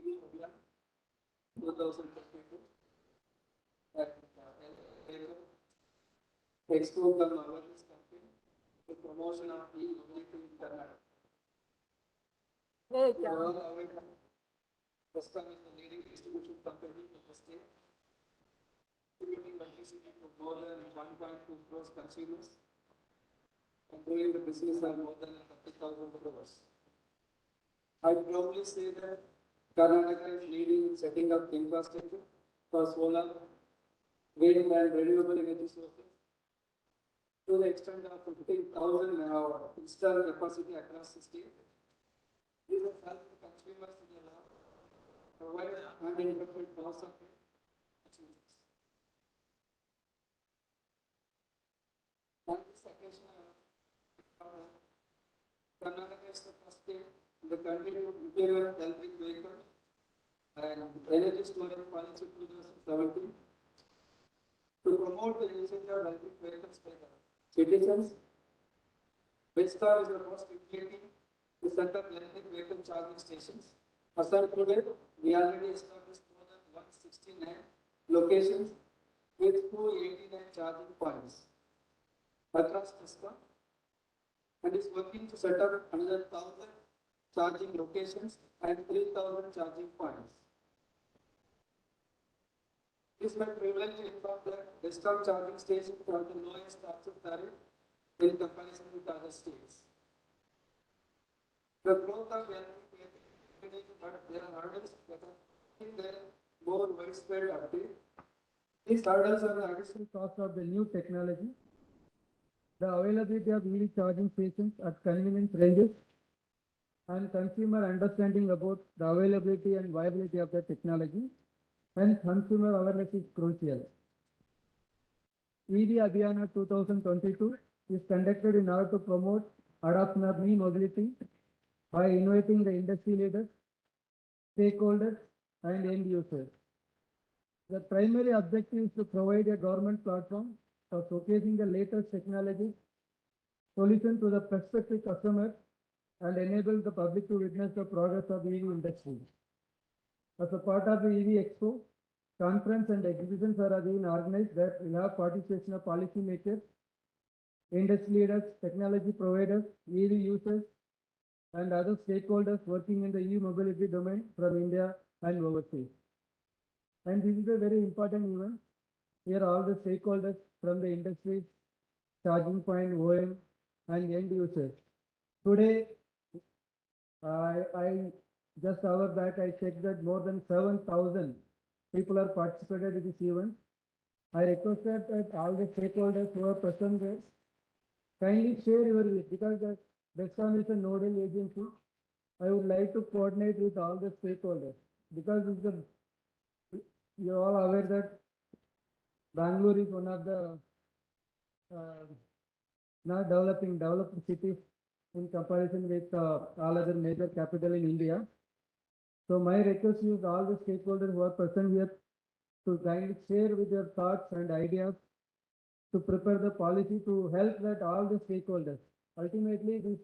India 2022 and Expo Awareness campaign the promotion of e-mobility in Karnataka. All aware BESCOM is the leading distribution company in the state, distributing electricity to more than 1.2 crores consumers and doing the business of more than 30,000 crores. I proudly say that Karnataka is leading in setting up infrastructure for solar, wind and renewable energy sources to the extent of 15,000 installed capacity across the state. These have helped consumers in the law provide uninterrupted power supply. On this occasion, Karnataka is the first state in the country to implement electric vehicles and energy storage policy 2017 to promote the usage of electric vehicles by the citizens. BESCOM is the first utility to set up electric vehicle charging stations. As of today, we already established more than 169 locations with 289 charging points across BESCOM and is working to set up another 1,000 charging locations and 3,000 charging points. It is my privilege to inform that BESCOM charging stations have the lowest tax tariff in comparison with other states. The growth of electric vehicles, but there are hurdles that are there more widespread uptake. These hurdles are the additional cost of the new technology, the availability of EV charging stations at convenience ranges, and consumer understanding about the availability and viability of the technology, and consumer awareness is crucial. EV Abhiyana 2022 is conducted in order to promote adoption of e-mobility by inviting the industry leaders, stakeholders, and end users. The primary objective is to provide a government platform for showcasing the latest technology, solution to the prospective customers, and enable the public to witness the progress of the EV industry. As a part of the EV Expo, conference and exhibitions are being organized that will have participation of policymakers, industry leaders, technology providers, EV users, and other stakeholders working in the e-mobility domain from India and overseas. And this is a very important event. Here all the stakeholders from the industry, charging point, OEM, and end users. Today, I just hour back, I checked that more than 7,000 people are participated in this event. I requested that all the stakeholders who are present there, kindly share your views because the BESCOM is a nodal agency. I would like to coordinate with all the stakeholders because you're all aware that Bangalore is one of the not developed cities in comparison with all other major capital in India. So my request is all the stakeholders who are present here to kindly share with their thoughts and ideas to prepare the policy to help that all the stakeholders. Ultimately, this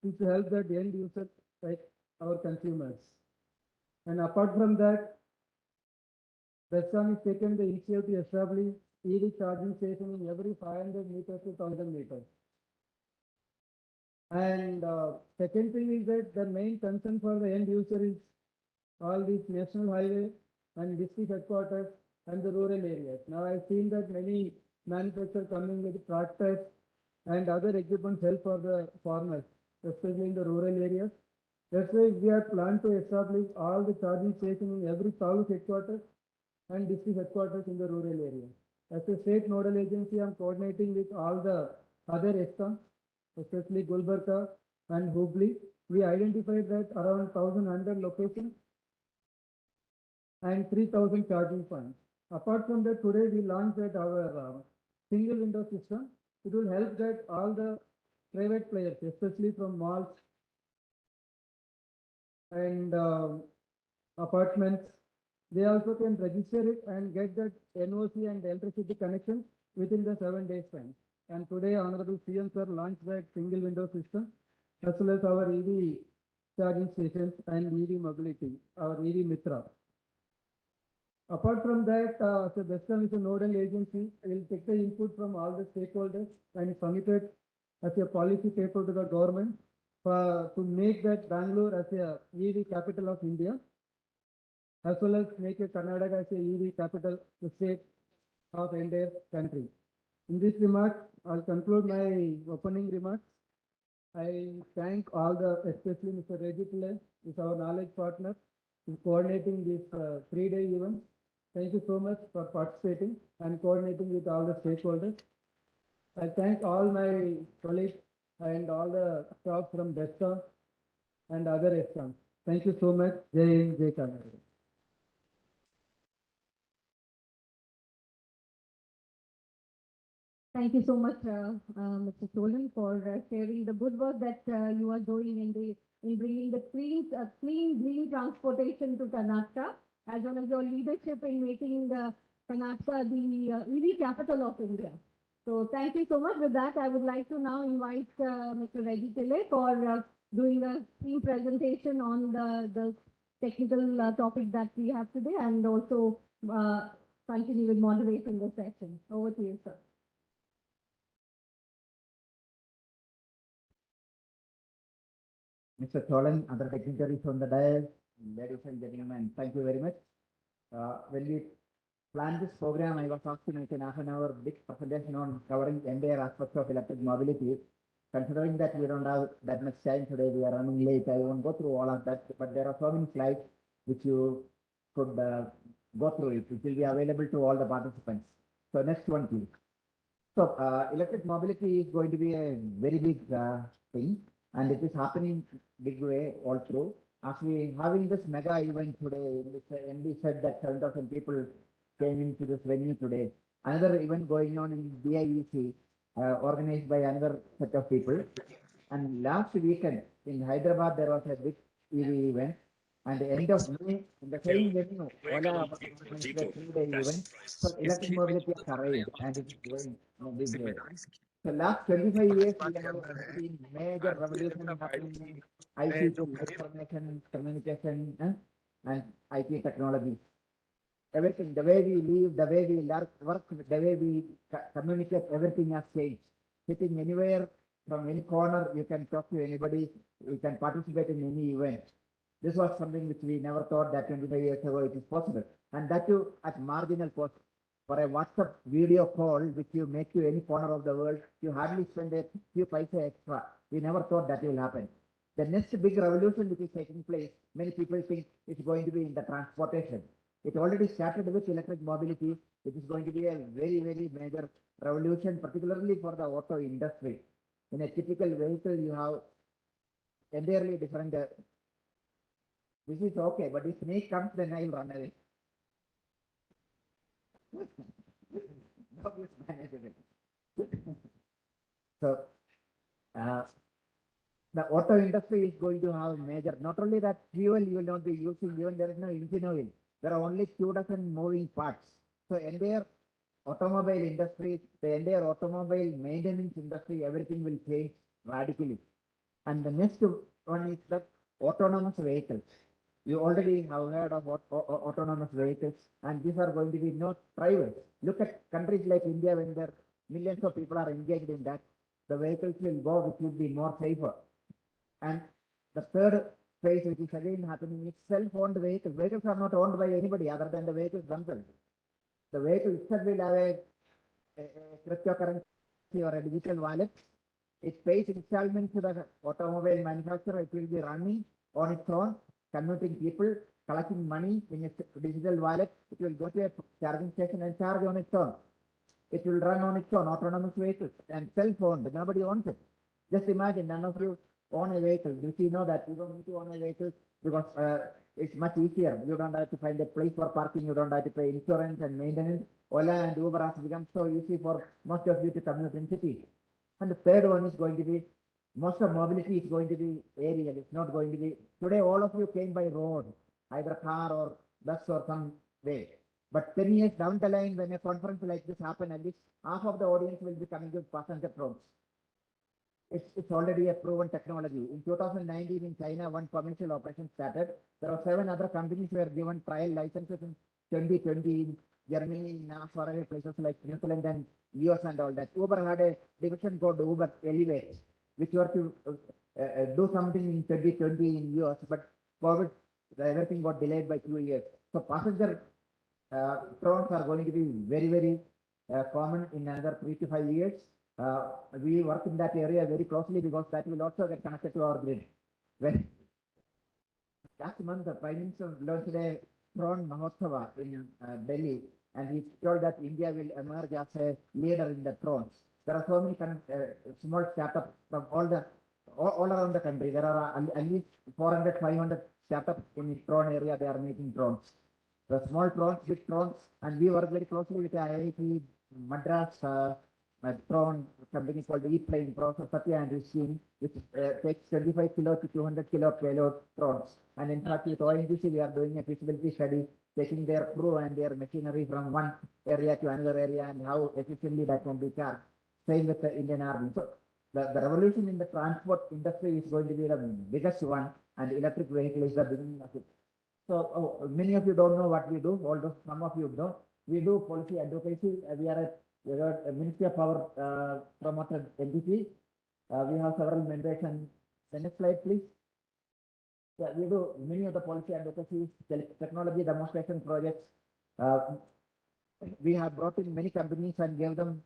will help that end users like our consumers. And apart from that, BESCOM has taken the initiative to establish EV charging station in every 500 meters to 1,000 meters. And second thing is that the main concern for the end user is all these national highway and district headquarters and the rural areas. Now I've seen that many manufacturers coming with tractors and other equipment help for the farmers, especially in the rural areas. That's why we have planned to establish all the charging stations in every taluka headquarters and district headquarters in the rural area. As a state nodal agency, I'm coordinating with all the other ESCOMs, especially Gulbarga and Hubli. We identified that around 1,100 locations and 3,000 charging points. Apart from that, today we launched that our single window system. It will help that all the private players, especially from malls and apartments, they also can register it and get that NOC and electricity connection within the 7 days time. And today, Honorable CM sir launched that single window system as well as our EV charging stations and EV mobility, our EV Mitra. Apart from that, so BESCOM is a nodal agency. Will take the input from all the stakeholders and submit it as a policy paper to the government to make that Bangalore as a EV capital of India, as well as make a Karnataka as a EV capital, the state of entire country. In this remark, I'll conclude my opening remarks. I thank all especially Mr. Reji Pillai, is our knowledge partner, in coordinating this 3-day event. Thank you so much for participating and coordinating with all the stakeholders. I thank all my colleagues and all the staff from BESCOM and other ESCOM. Thank you so much. Jai Hind, Jai Karnataka. Thank you so much, Mr. Cholan, for sharing the good work that you are doing in bringing the clean, green transportation to Karnataka, as well as your leadership in making Karnataka the EV capital of India. So thank you so much. With that, I would like to now invite Mr. Reji Pillai for doing a team presentation on the technical topic that we have today, and also continue with moderating the session. Over to you, sir. Mr. Cholan, other technicians on the dais, ladies and gentlemen, thank you very much. When we planned this program, I was asked to make an half an hour big presentation on covering the entire aspects of electric mobility. Considering that we don't have that much time today, we are running late. I won't go through all of that, but there are so many slides which you could go through it. It will be available to all the participants. So next one, please. So electric mobility is going to be a very big thing, and it is happening big way all through. As we having this mega event today, MD said that 7,000 people came into this venue today. Another event going on in BIEC, organized by another set of people. And last weekend in Hyderabad, there was a big EV event. And the end of May, in the same venue, Ola organized a 3-day event. So electric mobility has arrived, and it's going in a big way. The last 25 years, we have seen major revolution happening in ICT, information, communication, and IT technology. Everything, the way we live, the way we work, the way we communicate, everything has changed. Sitting anywhere, from any corner, you can talk to anybody, you can participate in any event. This was something which we never thought that 25 years ago it is possible. And that too at marginal cost. For a WhatsApp video call, which you make to any corner of the world, you hardly spend a few paisa extra. We never thought that will happen. The next big revolution which is taking place, many people think it's going to be in the transportation. It already started with electric mobility. It is going to be a very, very major revolution, particularly for the auto industry. In a typical vehicle, you have entirely different. This is okay, but if snake comes, then I will run away. So, the auto industry is going to have major, not only that fuel you will not be using, even there is no engine oil. There are only 2 dozen moving parts. So entire automobile industry, the entire automobile maintenance industry, everything will change radically. And the next one is the autonomous vehicles. You already have heard of autonomous vehicles, and these are going to be not private. Look at countries like India, when there millions of people are engaged in that, the vehicles will go, which will be more safer. And the third phase, which is again happening, is self-owned vehicles. Vehicles are not owned by anybody other than the vehicles themselves. The vehicle itself will have a cryptocurrency or a digital wallet. It pays installments to the automobile manufacturer. It will be running on its own, converting people, collecting money in a digital wallet. It will go to a charging station and charge on its own. It will run on its own, autonomous vehicles, and self-owned. Nobody owns it. Just imagine, none of you own a vehicle. You know that you don't need to own a vehicle because it's much easier. You don't have to find a place for parking. You don't have to pay insurance and maintenance. Ola and Uber has become so easy for most of you to commute in cities. And the third one is going to be, most of mobility is going to be aerial. It's not going to be, today all of you came by road, either car or bus or some way. But 10 years down the line, when a conference like this happens, at least half of the audience will be coming with passenger roads. It's already a proven technology. In 2019 in China, one commercial operation started. There are 7 other companies were given trial licenses in 2020 in Germany, in faraway places like New Zealand and US and all that. Uber had a division called Uber Elevate, which were to do something in 2020 in US, but COVID, everything got delayed by 2 years. So passenger drones are going to be very common in another 3 to 5 years. We work in that area very closely because that will also get connected to our grid. When last month, the Prime Minister launched a drone Mahotsava in Delhi, and he told that India will emerge as a leader in the drones. There are so many small startups from all around the country. There are at least 400, 500 startups in drone area. They are making drones. The small drones, big drones, and we work very closely with the IIT Madras drone company called E-Plane, Professor Satya and his team, which takes 25 kilo to 200 kilo payload drones. And in fact, with ONGC, we are doing a feasibility study, taking their crew and their machinery from one area to another area and how efficiently that can be charged. Same with the Indian Army. So the revolution in the transport industry is going to be the biggest one, and electric vehicle is the beginning of it. So many of you don't know what we do, although some of you know. We do policy advocacy. We are a Ministry of Power promoted entity. We have several members. And the next slide, please. Yeah, we do many of the policy advocacy, technology demonstration projects. We have brought in many companies and gave them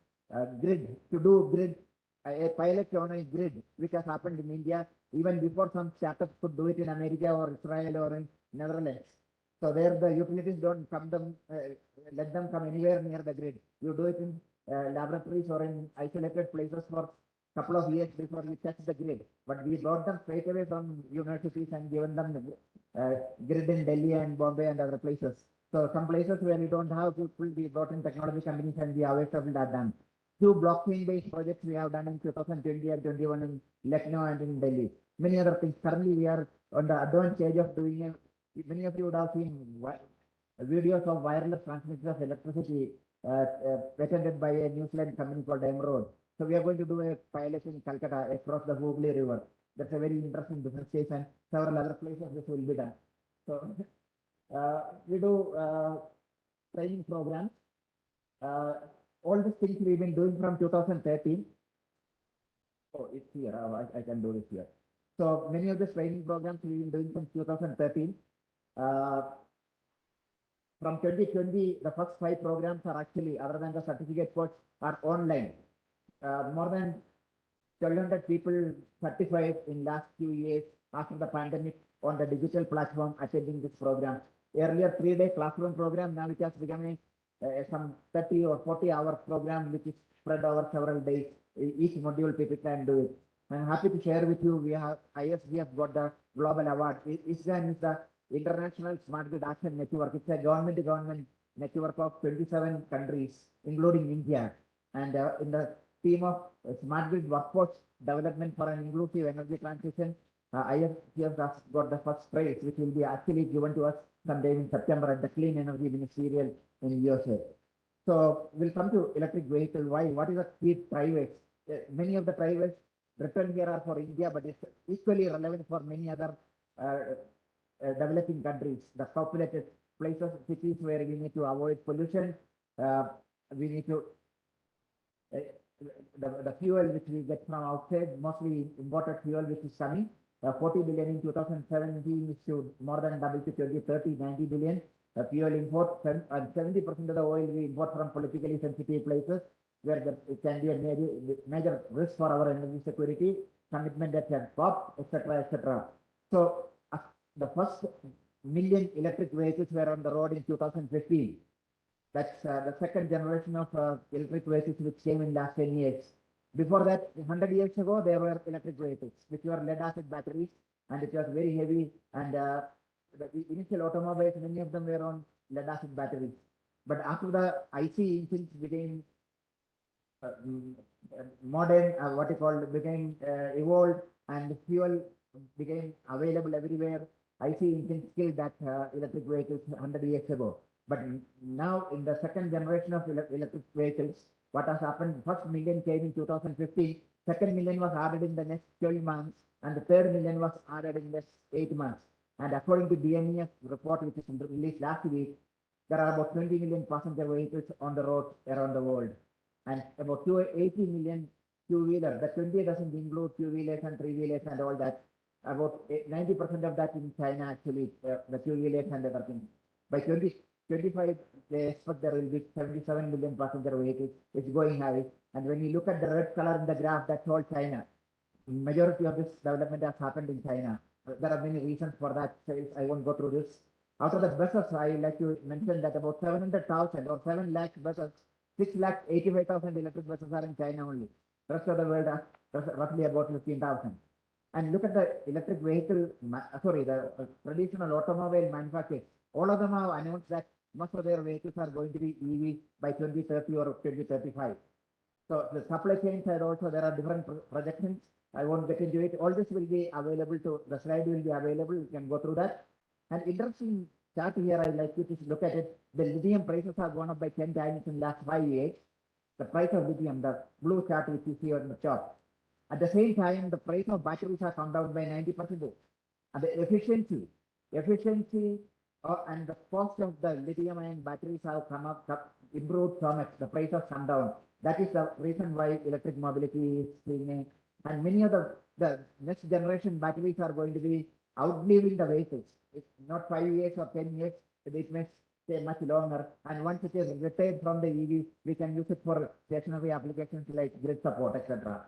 grid to do grid, a pilot on a grid, which has happened in India even before some startups could do it in America or Israel or in Netherlands. So there the utilities don't come them, let them come anywhere near the grid. You do it in laboratories or in isolated places for a couple of years before you touch the grid. But we brought them straight away from universities and given them the grid in Delhi and Bombay and other places. So some places where we don't have people, we brought in technology companies and we have established that done. 2 blockchain-based projects we have done in 2020 and 21 in Lucknow and in Delhi. Many other things. Currently, we are on the advanced stage of doing it. Many of you would have seen videos of wireless transmission of electricity patented by a New Zealand company called Emerald. So we are going to do a pilot in Calcutta across the Hooghly River. That's a very interesting business case, and several other places this will be done. So we do training programs. All these things we've been doing from 2013. Oh, it's here. I can do this here. So many of the training programs we've been doing from 2013. From 2020, the first 5 programs are actually, other than the certificate course, are online. More than 1,200 people certified in last few years after the pandemic on the digital platform attending this program. Earlier 3-day classroom program, now it has become some 30 or 40-hour program which is spread over several days. Each module people can do it. I'm happy to share with you, we have ISGF got the global award. ISGF is the International Smart Grid Action Network. It's a government network of 27 countries, including India. And in the theme of Smart Grid Workforce Development for an Inclusive Energy Transition, ISGF has got the first prize, which will be actually given to us sometime in September at the Clean Energy Ministerial in USA. So we'll come to electric vehicle. Why? What is the key drivers? Many of the drivers written here are for India, but it's equally relevant for many other developing countries, the populated places, cities where we need to avoid pollution. We need to the fuel which we get from outside, mostly imported fuel which is coming. 40 billion in 2017 is to more than double to 2030, 90 billion. Fuel import, and 70% of the oil we import from politically sensitive places where it can be a major risk for our energy security, commitment that can pop, etc., etc. So the first million electric vehicles were on the road in 2015. That's the second generation of electric vehicles which came in last 10 years. Before that, 100 years ago, there were electric vehicles which were lead acid batteries, and it was very heavy. And the initial automobiles, many of them were on lead acid batteries. But after the IC engines became modern, what you call became evolved, and fuel became available everywhere, IC engines killed that electric vehicles 100 years ago. But now in the second generation of electric vehicles, what has happened, first million came in 2015, second million was added in the next 12 months, and the third million was added in the next 8 months. And according to BMEF report, which is released last week, there are about 20 million passenger vehicles on the road around the world, and about 80 million two-wheelers. The 20 doesn't include two-wheelers and three-wheelers and all that. About 90% of that in China, actually, the two-wheelers and other things. By 2025, they expect there will be 77 million passenger vehicles. It's going high. And when you look at the red color in the graph, that's all China. Majority of this development has happened in China. There are many reasons for that. So I won't go through this. Out of the buses, I like to mention that about 700,000 or 7 lakh buses, 6 lakh 85,000 electric buses are in China only. Rest of the world are roughly about 15,000. And look at the electric vehicle, the traditional automobile manufacturers. All of them have announced that most of their vehicles are going to be EV by 2030 or 2035. So the supply chain side also, there are different projections. I won't get into it. All this will be available to, the slide will be available. You can go through that. And interesting chart here, I like you to look at it. The lithium prices have gone up by 10 times in the last 5 years. The price of lithium, the blue chart which you see on the chart. At the same time, the price of batteries have come down by 90%. And the efficiency and the cost of the lithium-ion batteries have improved so much. The price has come down. That is the reason why electric mobility is seeing. And many of the next generation batteries are going to be outliving the vehicles. It's not 5 years or 10 years. It may stay much longer. And once it is retired from the EV, we can use it for stationary applications like grid support, etc.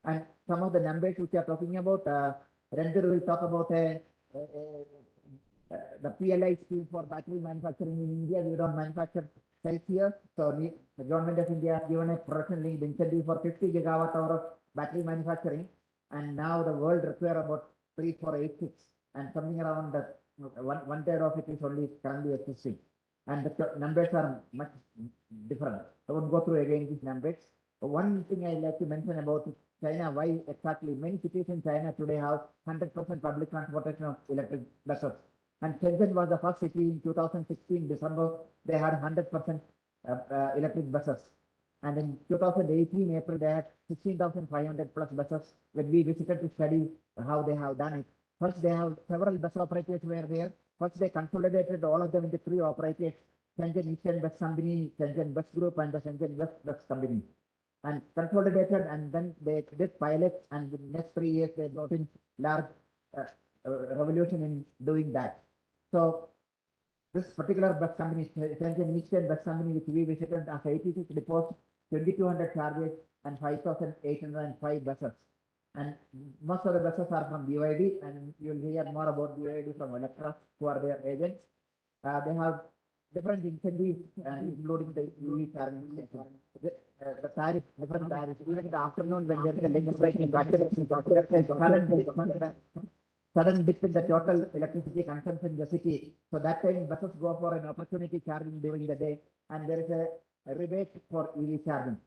And some of the numbers which we are talking about, Randheer will talk about the Pillai scheme for battery manufacturing in India. We don't manufacture cells here. So the government of India has given a production-linked incentive for 50 gigawatt hour of battery manufacturing. And now the world requires about 3486, and something around one third of it is only currently existing. And the numbers are much different. I won't go through again these numbers. One thing I like to mention about China, why exactly many cities in China today have 100% public transportation of electric buses. And Shenzhen was the first city in 2016, December, they had 100% electric buses. And in 2018, April, they had 16,500 plus buses. When we visited to study how they have done it, first they have several bus operators were there. First they consolidated all of them into 3 operators, Shenzhen Eastern Bus Company, Shenzhen Bus Group, and the Shenzhen West Bus Company. And consolidated, and then they did pilots, and in the next 3 years they brought in large revolution in doing that. So this particular bus company, Shenzhen Eastern Bus Company, which we visited, has 86 depots, 2,200 chargers, and 5,805 buses. And most of the buses are from BYD, and you'll hear more about BYD from Olectra, who are their agents. They have different incentives, including the EV charging station. The tariff, different tariffs. Even in the afternoon, when there is a legislation, sudden dip in the total electricity consumption in the city. So that time buses go for an opportunity charging during the day, and there is a rebate for EV charging.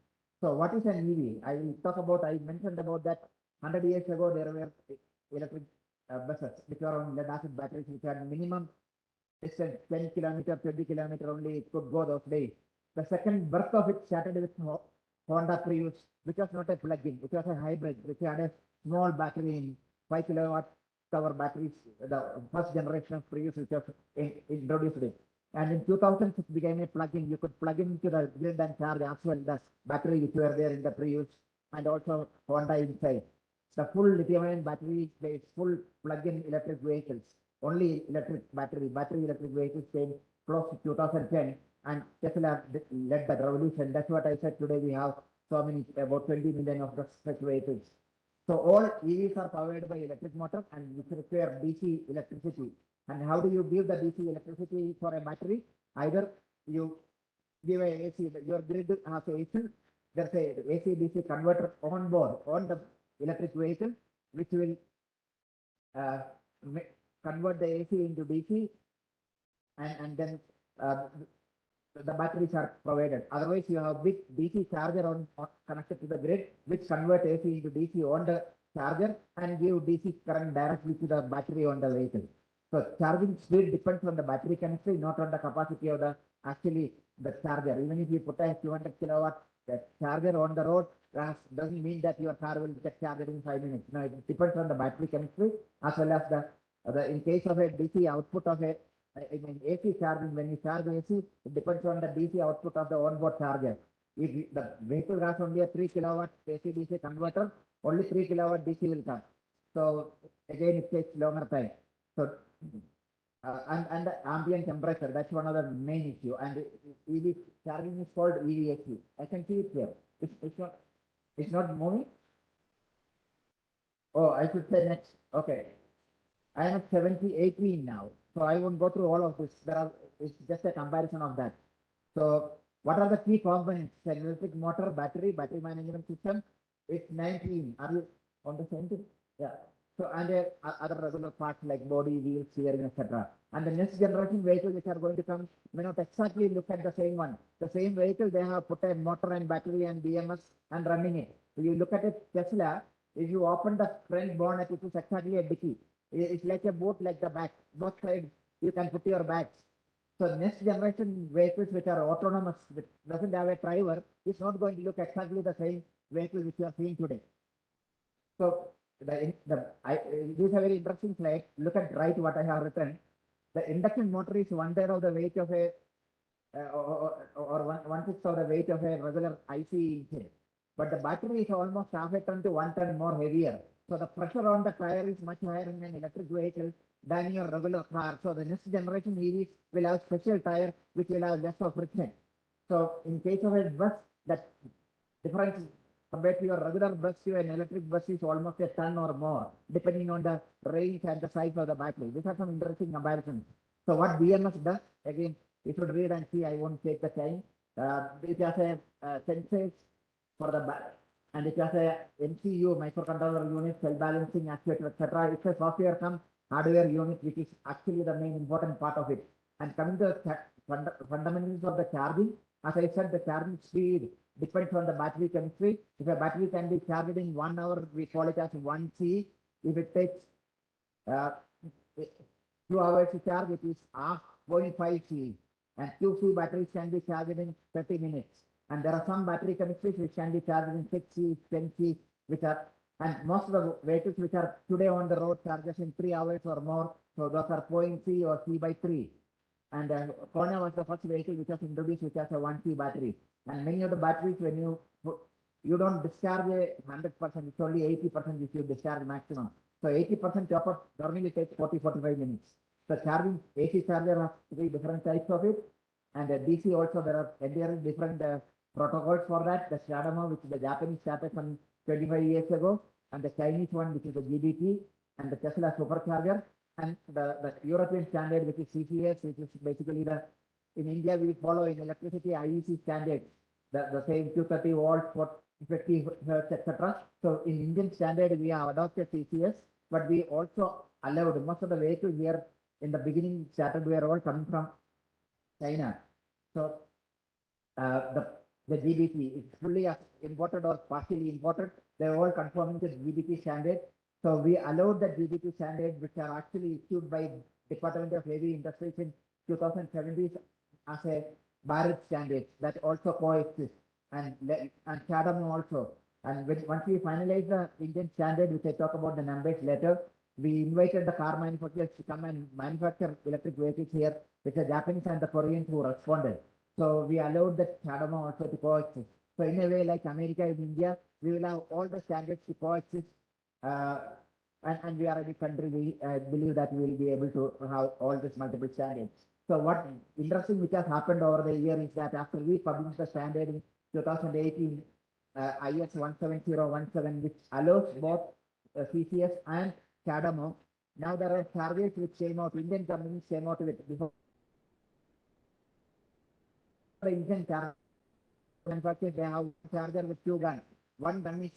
So what is an EV? I will talk about, I mentioned about that 100 years ago, there were electric buses, which are on lead acid batteries, which are minimum distance, 10 kilometer, 20 kilometer only, it could go those days. The second birth of it started with Honda Prius, which was not a plug-in, it was a hybrid, which had a small battery in 5 kilowatt hour batteries, the first generation of Prius, which was introduced it. And in 2006 became a plug-in. You could plug into the grid and charge as well the battery which were there in the Prius, and also Honda inside. The full lithium-ion battery based full plug-in electric vehicles, only electric battery electric vehicles came close to 2010, and Tesla led the revolution. That's what I said today. We have so many, about 20 million of such vehicles. So all EVs are powered by electric motor and which require DC electricity. And how do you give the DC electricity for a battery? Either you give a AC, your grid has AC, there's a AC DC converter on board on the electric vehicle, which will convert the AC into DC, and then the batteries are provided. Otherwise, you have big DC charger connected to the grid, which convert AC into DC on the charger and give DC current directly to the battery on the vehicle. So charging speed depends on the battery chemistry, not on the capacity of the charger. Even if you put a 200 kilowatt the charger on the road doesn't mean that your car will get charged in 5 minutes. No, it depends on the battery chemistry as well as in case of a DC output of I mean AC charging, when you charge AC, it depends on the DC output of the onboard charger. If the vehicle has only a 3 kilowatt AC DC converter, only 3 kilowatt DC will come. So again, it takes longer time. So and the ambient temperature, that's one of the main issue. And EV charging is called EVSC. I can see it here. It's not moving. Oh, I should say next. Okay. I am at 7018 now. So I won't go through all of this. It's just a comparison of that. So what are the key components? An electric motor, battery management system. It's 19. Are you on the same thing? Yeah. So and other regular parts like body, wheels, steering, etc. And the next generation vehicles which are going to come may not exactly look at the same one. The same vehicle, they have put a motor and battery and BMS and running it. So you look at a Tesla, if you open the front bonnet, it is exactly a dicky. It's like a boat, like the back. Both sides you can put your bags. So next generation vehicles which are autonomous, which doesn't have a driver, is not going to look exactly the same vehicle which you are seeing today. So this is a very interesting slide. Look at right what I have written. The induction motor is 1/3 of the weight of a or 1/6 of the weight of a regular IC engine. But the battery is almost half a ton to 1 ton more heavier. So the pressure on the tire is much higher in an electric vehicle than your regular car. So the next generation EVs will have special tire which will have less of friction. So in case of a bus, that difference compared to your regular bus to an electric bus is almost a ton or more, depending on the range and the size of the battery. These are some interesting comparisons. So what BMS does, again, you should read and see, I won't take the time. It has a sensors for the and it has a MCU, microcontroller unit, cell balancing actuator, etc. It's a software come hardware unit, which is actually the main important part of it. And coming to the fundamentals of the charging, as I said, the charging speed depends on the battery chemistry. If a battery can be charged in 1 hour, we call it as 1C. If it takes 2 hours to charge, it is 0.5C. And QC batteries can be charged in 30 minutes. And there are some battery chemistries which can be charged in 6C, 10C, which are, and most of the vehicles which are today on the road charges in 3 hours or more. So those are 0.C or C/3. And Kona was the first vehicle which was introduced which has a 1C battery. And many of the batteries, when you don't discharge 100%, it's only 80% if you discharge maximum. So 80% top up normally takes 40-45 minutes. So charging AC charger has 3 different types of it. And DC also, there are entirely different protocols for that. The Shadamo, which the Japanese started some 25 years ago, and the Chinese one, which is the GBT, and the Tesla supercharger, and the European standard, which is CCS, which is basically in India, we follow in electricity IEC standard, the same 230 volts for 50 hertz, etc. So in Indian standard, we have adopted CCS, but we also allowed most of the vehicles here in the beginning started, we are all coming from China. So the GBT is fully imported or partially imported. They're all conforming to the GBT standard. So we allowed the GBT standard, which are actually issued by Department of Heavy Industries in 2017 as a Bharat standard that also coexists, and Chadam also. And once we finalize the Indian standard, which I talk about the numbers later, we invited the car manufacturers to come and manufacture electric vehicles here, with the Japanese and the Koreans who responded. So we allowed the Chadama also to coexist. So in a way, like America and India, we will have all the standards to coexist. And we are a big country, we believe that we will be able to have all these multiple standards. So what interesting which has happened over the year is that after we published the standard in 2018, IS 17017, which allows both CCS and CADAMO. Now there are chargers which came out, Indian companies came out with before the Indian car manufacturers, they have charger with 2 guns. One gun is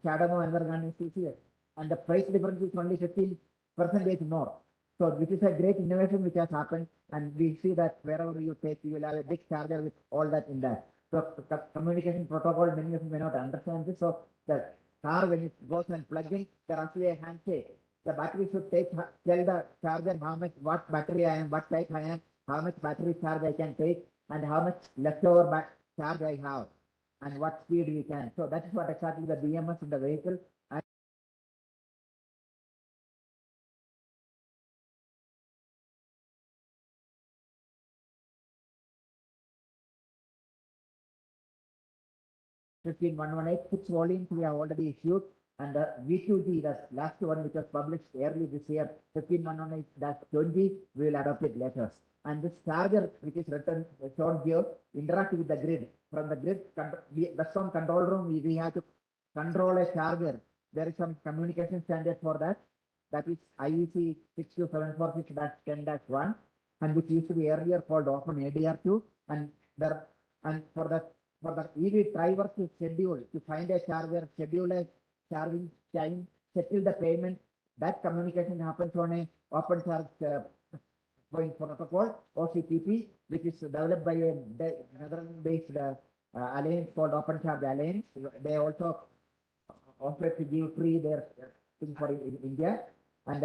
CADAMO, another gun is CCS. And the price difference is only 15% more. So this is a great innovation which has happened, and we see that wherever you take, you will have a big charger with all that in there. So the communication protocol, many of you may not understand this. So the car, when it goes and plugs in, there has to be a handshake. The battery should tell the charger how much, what battery I am, what type I am, how much battery charge I can take, and how much leftover charge I have. and what speed we can. So that is what exactly the BMS in the vehicle. And fifteen 118 6 volumes we have already issued, and the V2G, the last one which was published early this year, 15 118-20, we will adopt it later. And this charger which is written shown here interact with the grid. From the grid, BESCOM control room, we have to control a charger. There is some communication standard for that. That is IEC 62746-10-1, and which used to be earlier called often ADR2. And there, and for the EV driver to schedule, to find a charger, schedule a charging time, settle the payment, that communication happens on a open charge point protocol, OCPP, which is developed by a Netherlands-based alliance called Open Charge Alliance. They also offer to give free their thing for in India, and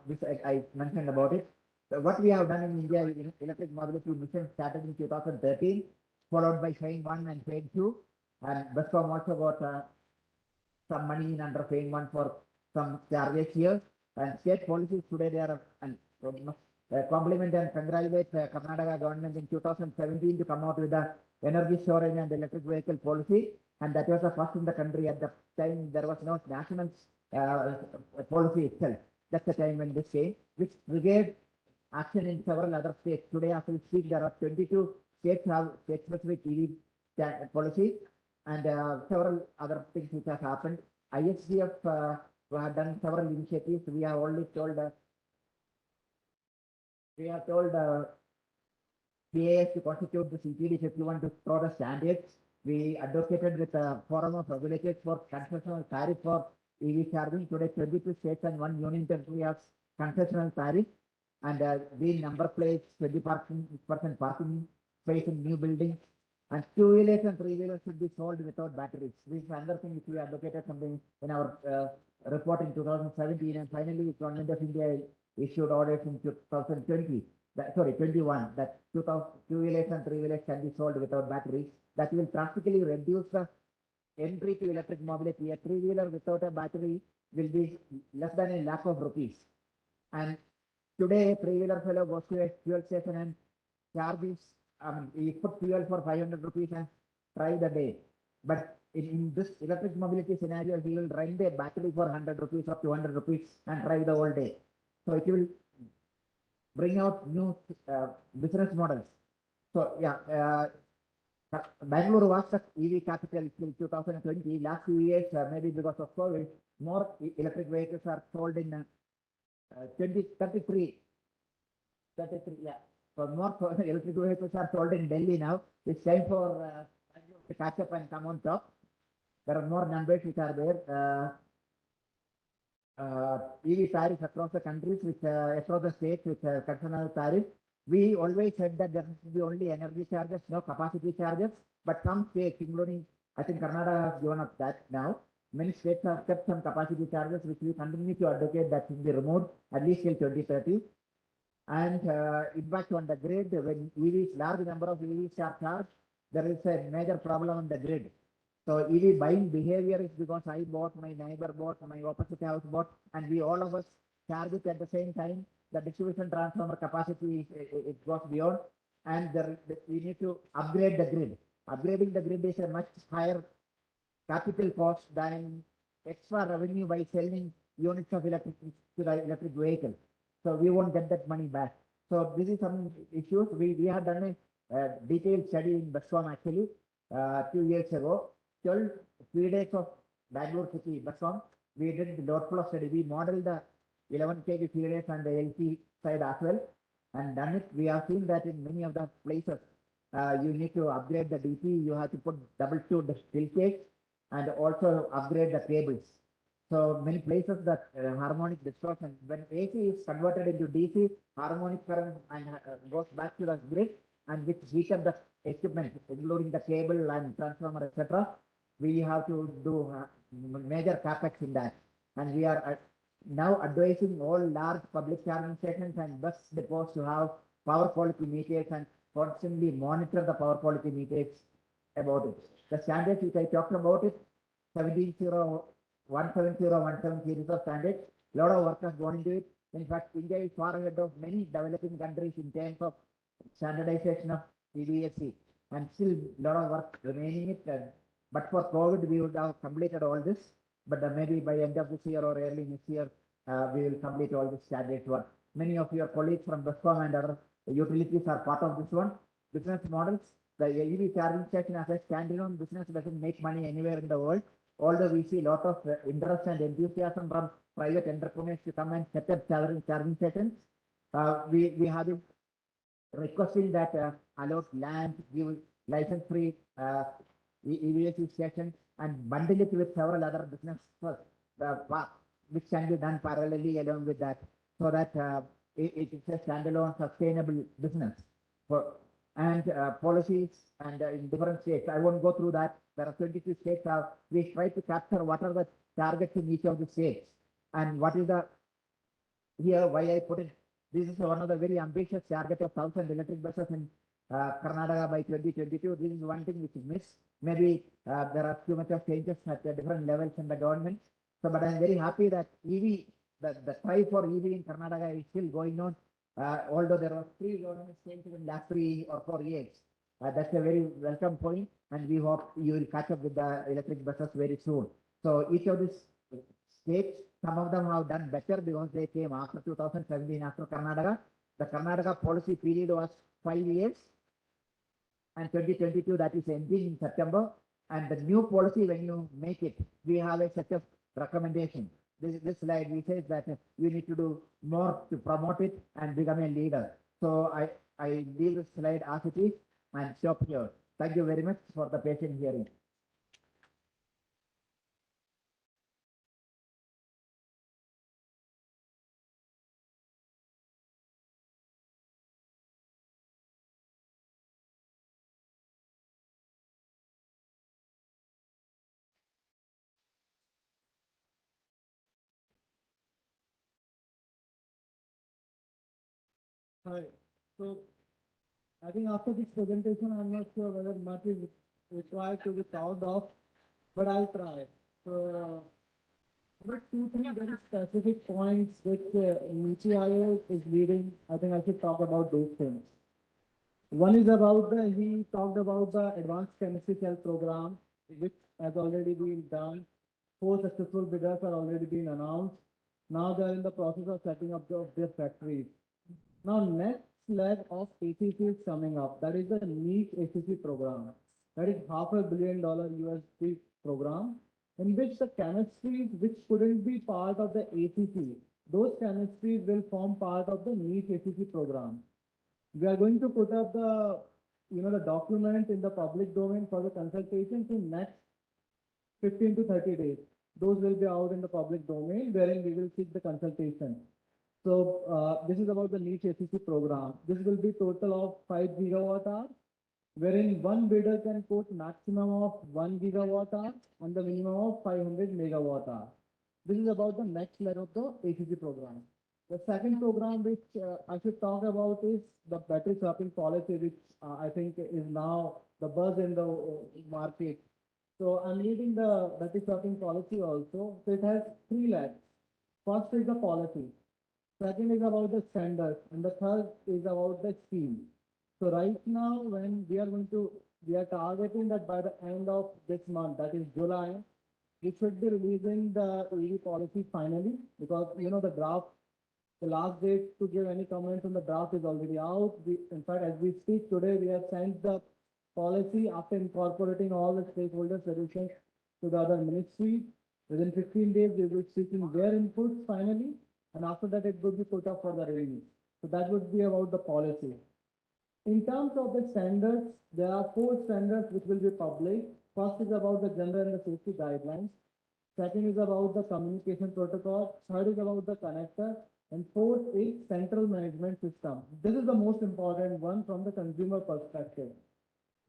this I mentioned about it. So what we have done in India in electric mobility mission started in 2013, followed by phase 1 and phase 2, and BESCOM also got some money in under phase 1 for some charges here, and state policies today they are and compliment and congratulate Karnataka government in 2017 to come out with the energy storage and electric vehicle policy, and that was the first in the country. At the time there was no national policy itself. That's the time when this came, which triggered action in several other states. Today, as we speak, there are 22 states have state-specific EV policy, and several other things which have happened. ISGF we have done several initiatives. We have only told PAS to constitute the CPD 51 to throw the standards. We advocated with a forum of regulators for concessional tariff for EV charging. Today, 22 states and 1 union territory have concessional tariff, and the number plates, 20% parking space in new buildings, and 2-wheelers and 3-wheelers should be sold without batteries. This is another thing which we advocated something in our report in 2017, and finally, the Government of India issued orders in 2020. 21, that 2-wheelers and 3-wheelers can be sold without batteries. That will drastically reduce the entry to electric mobility. A 3-wheeler without a battery will be less than a lakh of rupees. And today, a 3-wheeler fellow goes to a fuel station and charges, he put fuel for 500 rupees and try the day. But in this electric mobility scenario, he will rent a battery for 100 rupees or 200 rupees and drive the whole day. So it will bring out new business models. So yeah, Bangalore was the EV capital till 2020. Last few years, maybe because of COVID, more electric vehicles are sold in 33, yeah. So more electric vehicles are sold in Delhi now. It's time for to catch up and come on top. There are more numbers which are there. EV tariffs across the countries, which across the states with concessional tariffs. We always said that there should be only energy charges, no capacity charges. But some states, including I think Karnataka, has given up that now. Many states have kept some capacity charges, which we continue to advocate that should be removed at least till 2030. And impact on the grid, when EVs, large number of EVs are charged, there is a major problem on the grid. So EV buying behavior is because I bought, my neighbor bought, my opposite house bought, and we all of us charge it at the same time. The distribution transformer capacity it goes beyond, and we need to upgrade the grid. Upgrading the grid is a much higher capital cost than extra revenue by selling units of electric to the electric vehicle. So we won't get that money back. So this is some issues. We have done a detailed study in BESCOM actually 2 years ago. 12 3 days of Bangalore City BESCOM. We did the load flow study. We modeled the 11 kV feeders and the LT side as well, and done it. We have seen that in many of the places, you need to upgrade the DC. You have to put double tube still cage and also upgrade the cables. So many places that harmonic distortion, when AC is converted into DC, harmonic current and goes back to the grid, and which weaken the equipment, including the cable and transformer, etc. We have to do major capex in that, and we are now advising all large public charging stations and bus depots to have power quality meters and constantly monitor the power quality meters about it. The standards which I talked about it, 170 series of standards. A lot of work has gone into it. In fact, India is far ahead of many developing countries in terms of standardization of CBSE, and still a lot of work remaining it. But for COVID, we would have completed all this. But maybe by end of this year or early next year, we will complete all this standard work. Many of your colleagues from BESCOM and other utilities are part of this one. Business models, the EV charging station as a standalone business doesn't make money anywhere in the world. Although we see a lot of interest and enthusiasm from private entrepreneurs to come and set up charging stations, we have been requesting that allot land, give license-free EVSE stations, and bundle it with several other businesses, which can be done parallelly along with that, so that it is a standalone sustainable business. Policies and in different states. I won't go through that. There are 22 states. We try to capture what are the targets in each of the states, and what is the here why I put it. This is one of the very ambitious target of 1,000 electric buses in Karnataka by 2022. This is one thing which is missed. Maybe there are too much of changes at the different levels in the government. So, but I'm very happy that EV, the try for EV in Karnataka is still going on. Although there are 3 government changes in last 3 or 4 years. That's a very welcome point, and we hope you will catch up with the electric buses very soon. So each of these states, some of them have done better because they came after 2017, after Karnataka. The Karnataka policy period was 5 years, and 2022 that is ending in September. And the new policy, when you make it, we have a set of recommendations. This slide, we say that you need to do more to promote it and become a leader. So I leave this slide as it is and stop here. Thank you very much for the patient hearing. Hi. So I think after this presentation, I'm not sure whether much is required to be thought of, but I'll try. So, but 2-3 very specific points which NITI is leading. I think I should talk about those things. One is about he talked about the advanced chemistry cell program, which has already been done. 4 successful bidders are already been announced. Now they are in the process of setting up their factories. Now next leg of ACC is coming up. That is the NEAT ACC program. That is $500 million USD program, in which the chemistries which couldn't be part of the ACC, those chemistries will form part of the NEAT ACC program. We are going to put up the document in the public domain for the consultations in next 15 to 30 days. Those will be out in the public domain, wherein we will seek the consultation. So this is about the NEAT ACC program. This will be total of 5 gigawatt hours, wherein one bidder can quote maximum of 1 gigawatt hour and the minimum of 500 megawatt hour. This is about the next leg of the ACC program. The second program which I should talk about is the battery swapping policy, which I think is now the buzz in the market. So I'm leading the battery swapping policy also. So it has 3 legs. First is the policy. Second is about the standards, and the third is about the scheme. So right now, when we are targeting that by the end of this month, that is July, we should be releasing the EV policy finally, because the draft, the last date to give any comments on the draft is already out. In fact, as we speak today, we have sent the policy after incorporating all the stakeholder solutions to the other ministries. Within 15 days, we will be seeking their inputs finally, and after that, it will be put up for the review. So that would be about the policy. In terms of the standards, there are 4 standards which will be published. First is about the gender and the safety guidelines. Second is about the communication protocol. Third is about the connector. And fourth is central management system. This is the most important one from the consumer perspective,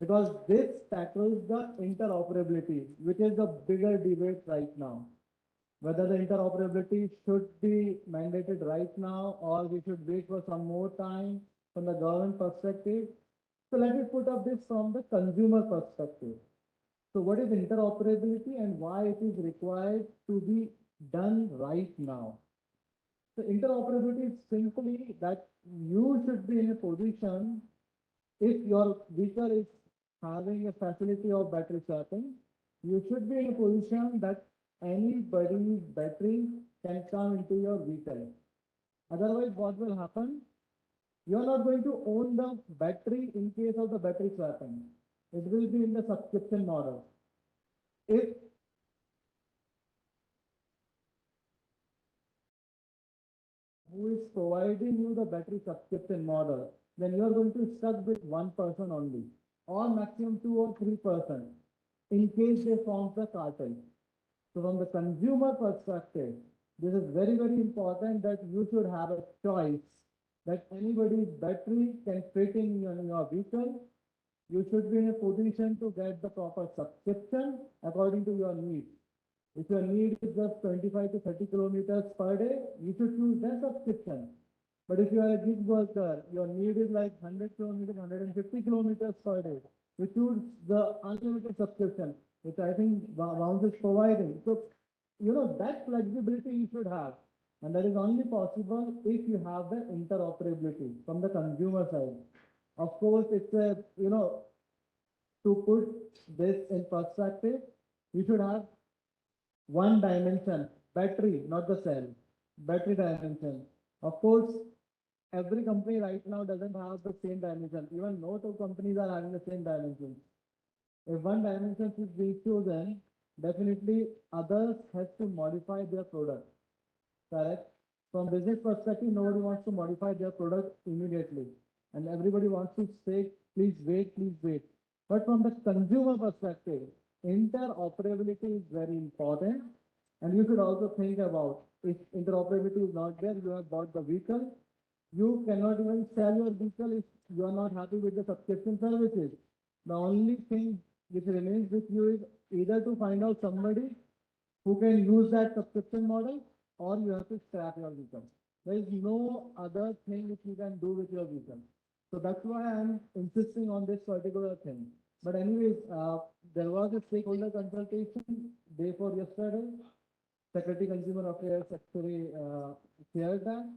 because this tackles the interoperability, which is the bigger debate right now. Whether the interoperability should be mandated right now or we should wait for some more time from the government perspective. So let me put up this from the consumer perspective. So what is interoperability and why it is required to be done right now? So interoperability is simply that you should be in a position, if your vehicle is having a facility of battery swapping, you should be in a position that anybody's battery can come into your vehicle. Otherwise, what will happen? You are not going to own the battery in case of the battery swapping. It will be in the subscription model. If who is providing you the battery subscription model, then you are going to stuck with one person only, or maximum 2 or 3%, in case they form the cartel. So from the consumer perspective, this is very, very important that you should have a choice that anybody's battery can fit in your vehicle. You should be in a position to get the proper subscription according to your needs. If your need is just 25 to 30 kilometers per day, you should choose that subscription. But if you are a gig worker, your need is like 100 kilometers, 150 kilometers per day, you choose the unlimited subscription, which I think Bounce is providing. So, that flexibility you should have. And that is only possible if you have the interoperability from the consumer side. Of course, it's a, to put this in perspective, you should have one dimension, battery, not the cell, battery dimension. Of course, every company right now doesn't have the same dimension. Even no two companies are having the same dimension. If one dimension is being chosen, definitely others has to modify their product. Correct? From business perspective, nobody wants to modify their product immediately. And everybody wants to say, please wait, please wait. But from the consumer perspective, interoperability is very important. And you should also think about, if interoperability is not there, you have bought the vehicle, you cannot even sell your vehicle if you are not happy with the subscription services. The only thing which remains with you is either to find out somebody who can use that subscription model, or you have to scrap your vehicle. There is no other thing which you can do with your vehicle. So that's why I'm insisting on this particular thing. But anyways, there was a stakeholder consultation day for yesterday. Secretary Consumer Affairs actually shared that.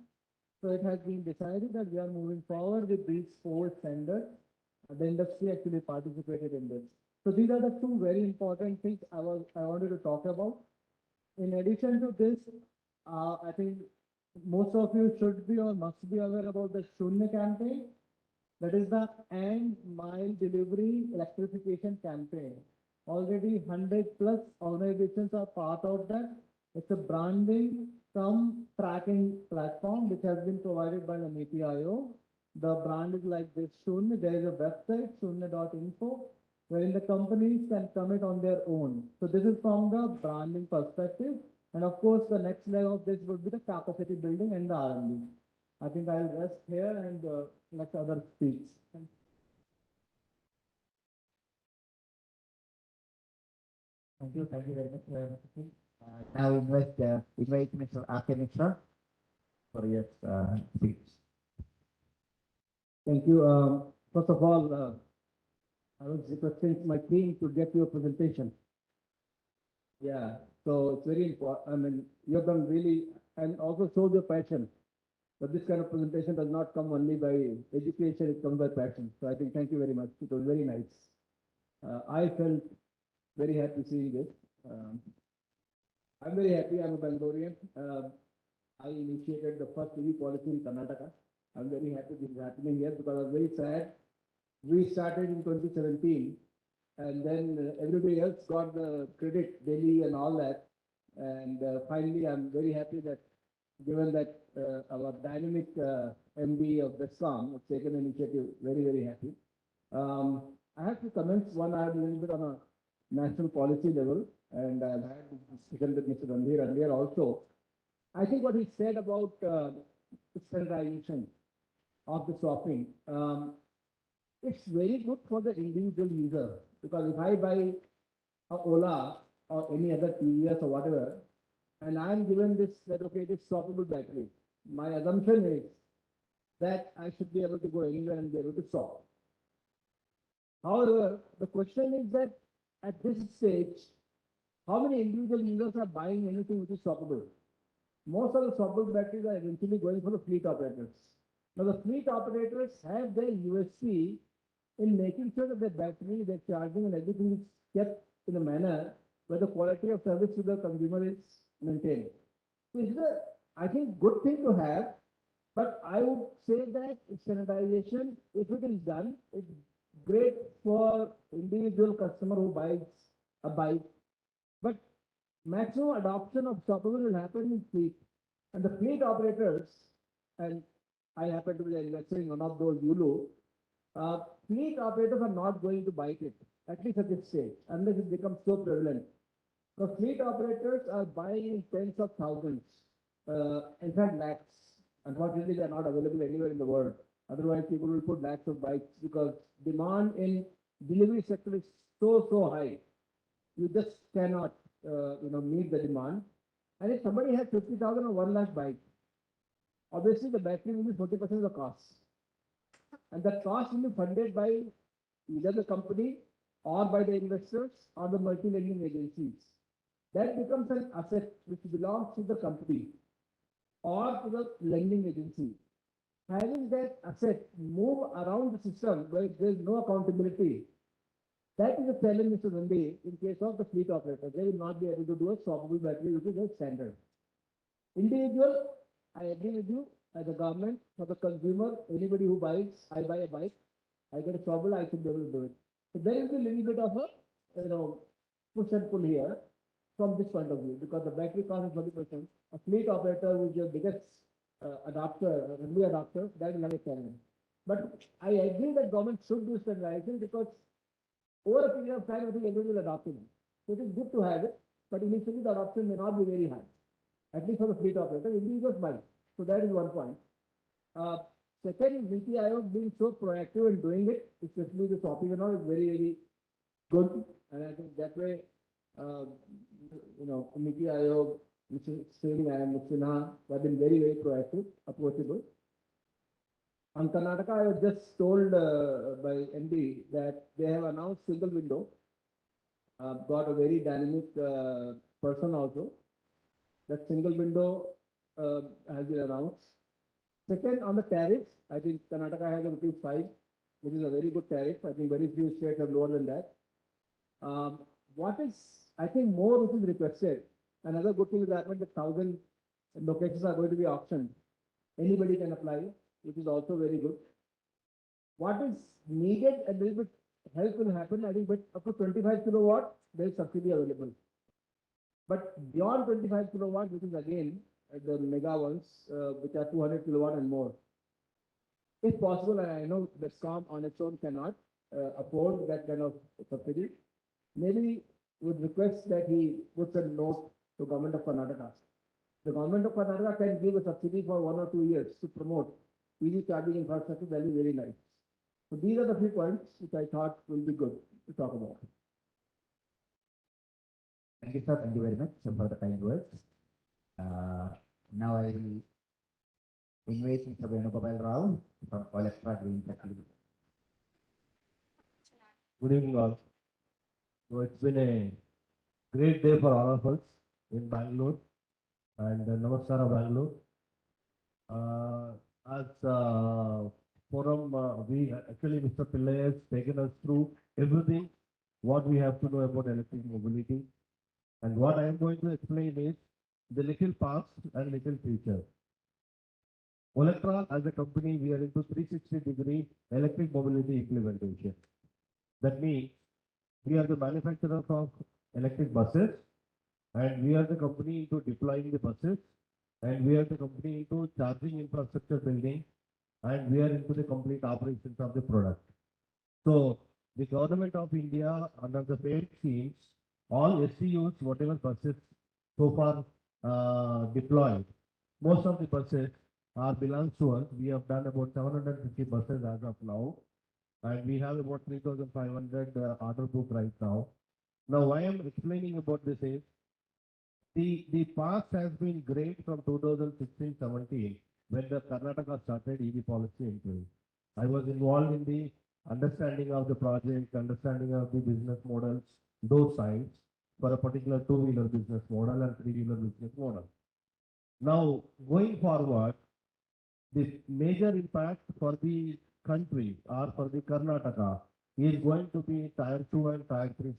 So it has been decided that we are moving forward with these 4 standards. The industry actually participated in this. So these are the 2 very important things I wanted to talk about. In addition to this, I think most of you should be or must be aware about the Shunya campaign. That is the end mile delivery electrification campaign. Already 100 plus organizations are part of that. It's a branding some tracking platform which has been provided by the NITI Aayog. The brand is like this Shunya. There is a website, shunya.info, wherein the companies can commit on their own. So this is from the branding perspective. And of course, the next leg of this would be the capacity building and the R&D. I think I'll rest here and let others speak. Thank you very much. Now invite Mr. R.K. Mishra for your speech. Thank you. First of all, I was requesting my team to get your presentation. Yeah, so it's very important. I mean, you have done really, and also show your passion. But this kind of presentation does not come only by education, it comes by passion. So I think thank you very much. It was very nice. I felt very happy seeing this. I'm very happy. I'm a Bangalorean. I initiated the first EV policy in Karnataka. I'm very happy this is happening here because I was very sad. We started in 2017 and then everybody else got the credit, Delhi and all that. And finally, I'm very happy that given that our dynamic MD of BESCOM has taken initiative, very, very happy. I have to comment one, I have a little bit on a national policy level, and I've had discussion with Mr. Randheer earlier also. I think what he said about standardization of the swapping, it's very good for the individual user, because if I buy a Ola or any other TVS or whatever, and I'm given this, that okay, it is swappable battery, my assumption is that I should be able to go anywhere and be able to swap. However, the question is that at this stage, how many individual users are buying anything which is swappable? Most of the swappable batteries are eventually going for the fleet operators. Now, the fleet operators have their USP in making sure that the battery, their charging and everything is kept in a manner where the quality of service to the consumer is maintained. So it's a, I think, good thing to have, but I would say that standardization, if it is done, it's great for individual customer who buys a bike, but maximum adoption of swappable will happen in fleet. And the fleet operators, and I happen to be an investor in one of those Yulu, fleet operators are not going to bite it, at least at this stage, unless it becomes so prevalent. So fleet operators are buying in tens of thousands, in fact lakhs. Unfortunately, they are not available anywhere in the world. Otherwise, people will put lakhs of bikes because demand in delivery sector is so high. You just cannot, meet the demand. And if somebody has 50,000 or 1 lakh bike, obviously the battery will be 40% of the cost. And that cost will be funded by either the company or by the investors or the multi-lending agencies. That becomes an asset which belongs to the company or to the lending agency. Having that asset move around the system where there is no accountability, that is a challenge, Mr. Randheer, in case of the fleet operator. They will not be able to do a swappable battery, which is a standard. Individual, I agree with you, as a government, for the consumer, anybody who buys, I buy a bike, I get a swappable, I should be able to do it. So there is a little bit of a, push and pull here from this point of view, because the battery cost is 40%. A fleet operator, which is your biggest adopter, early adopter, that will have a challenge. But I agree that government should do standardization because over a period of time, I think everybody will adopt it. So it is good to have it, but initially the adoption may not be very high, at least for the fleet operator. Individuals might. So that is one point. Second, NITI Aayog being so proactive in doing it, especially the swapping and all, is very good. And I think that way, NITI Aayog, Mr. Singh and Mr. Sinha have been very proactive, approachable. On Karnataka, I was just told by MD that they have announced single window. Got a very dynamic person also. That single window has been announced. Second, on the tariffs, I think Karnataka has a ₹5, which is a very good tariff. I think very few states have lower than that. What is, I think, more which is requested, another good thing is that 1,000 locations are going to be auctioned. Anybody can apply, which is also very good. What is needed, a little bit help will happen, I think, but up to 25 kilowatt, there is subsidy available. But beyond 25 kilowatt, which is again the mega ones, which are 200 kilowatt and more. If possible, and I know BESCOM on its own cannot afford that kind of subsidy, maybe would request that he puts a note to government of Karnataka. The government of Karnataka can give a subsidy for 1 or 2 years to promote EV charging infrastructure. That is very nice. So these are the few points which I thought will be good to talk about. Thank you, sir. Thank you very much for the kind words. Now I will invite Mr. Venugopal Rao from Olectra Greentech. Good evening, all. So it's been a great day for all of us in Bangalore and Namaskara Bangalore. As forum, we actually Mr. Pillai has taken us through everything what we have to know about electric mobility, and what I am going to explain is the little past and little future. Olectra as a company, we are into 360-degree electric mobility implementation. That means we are the manufacturers of electric buses, and we are the company into deploying the buses, and we are the company into charging infrastructure building, and we are into the complete operations of the product. So the government of India, under the paid schemes, all SCUs, whatever buses so far deployed, most of the buses are belongs to us. We have done about 750 buses as of now, and we have about 3,500 order book right now. Now, why I'm explaining about this is the past has been great from 2016-17 when the Karnataka started EV policy in place. I was involved in the understanding of the project, understanding of the business models, those sides for a particular two-wheeler business model and three-wheeler business model. Now, going forward, the major impact for the country or for the Karnataka is going to be tier 2 and tier 3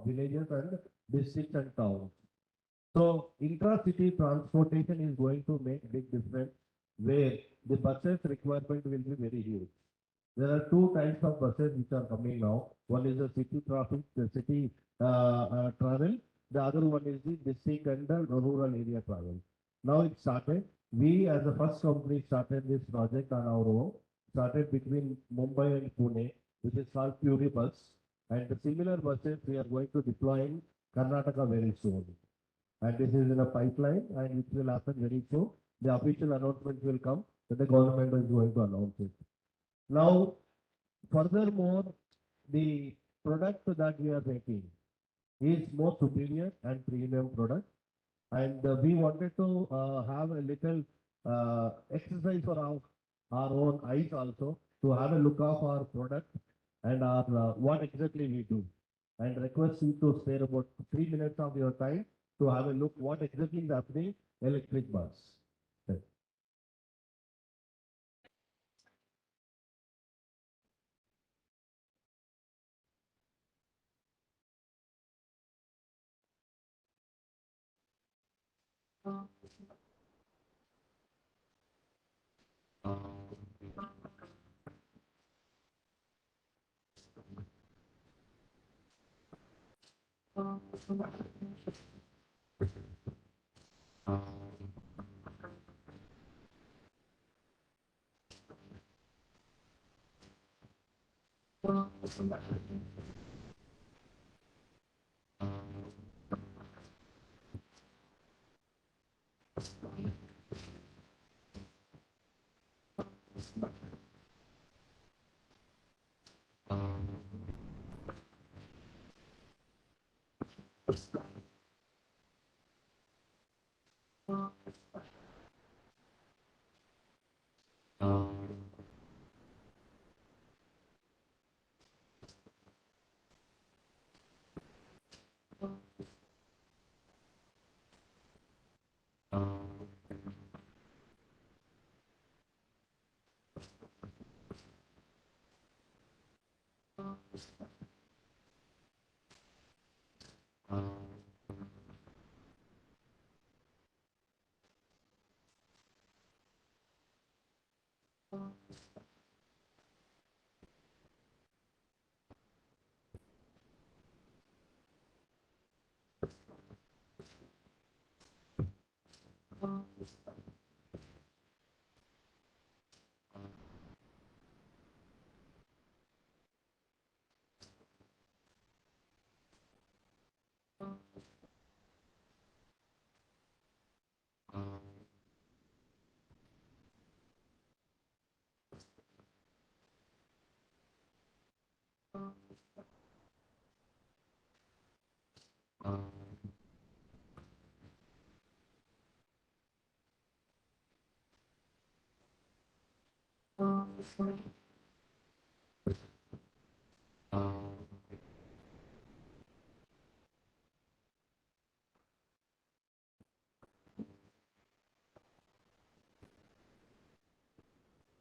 villages and districts and towns. So intra-city transportation is going to make big difference where the buses requirement will be very huge. There are two types of buses which are coming now. One is the city traffic, the city travel. The other one is the district and the rural area travel. Now it started. We as the first company started this project on our own. Started between Mumbai and Pune, which is called Puri Bus. And the similar buses we are going to deploy in Karnataka very soon. And this is in a pipeline and it will happen very soon. The official announcement will come that the government is going to announce it. Now, furthermore, the product that we are making is more superior and premium product. And we wanted to have a little exercise for our own eyes also to have a look of our product and our what exactly we do. And request you to spare about 3 minutes of your time to have a look what exactly is happening electric bus. Okay.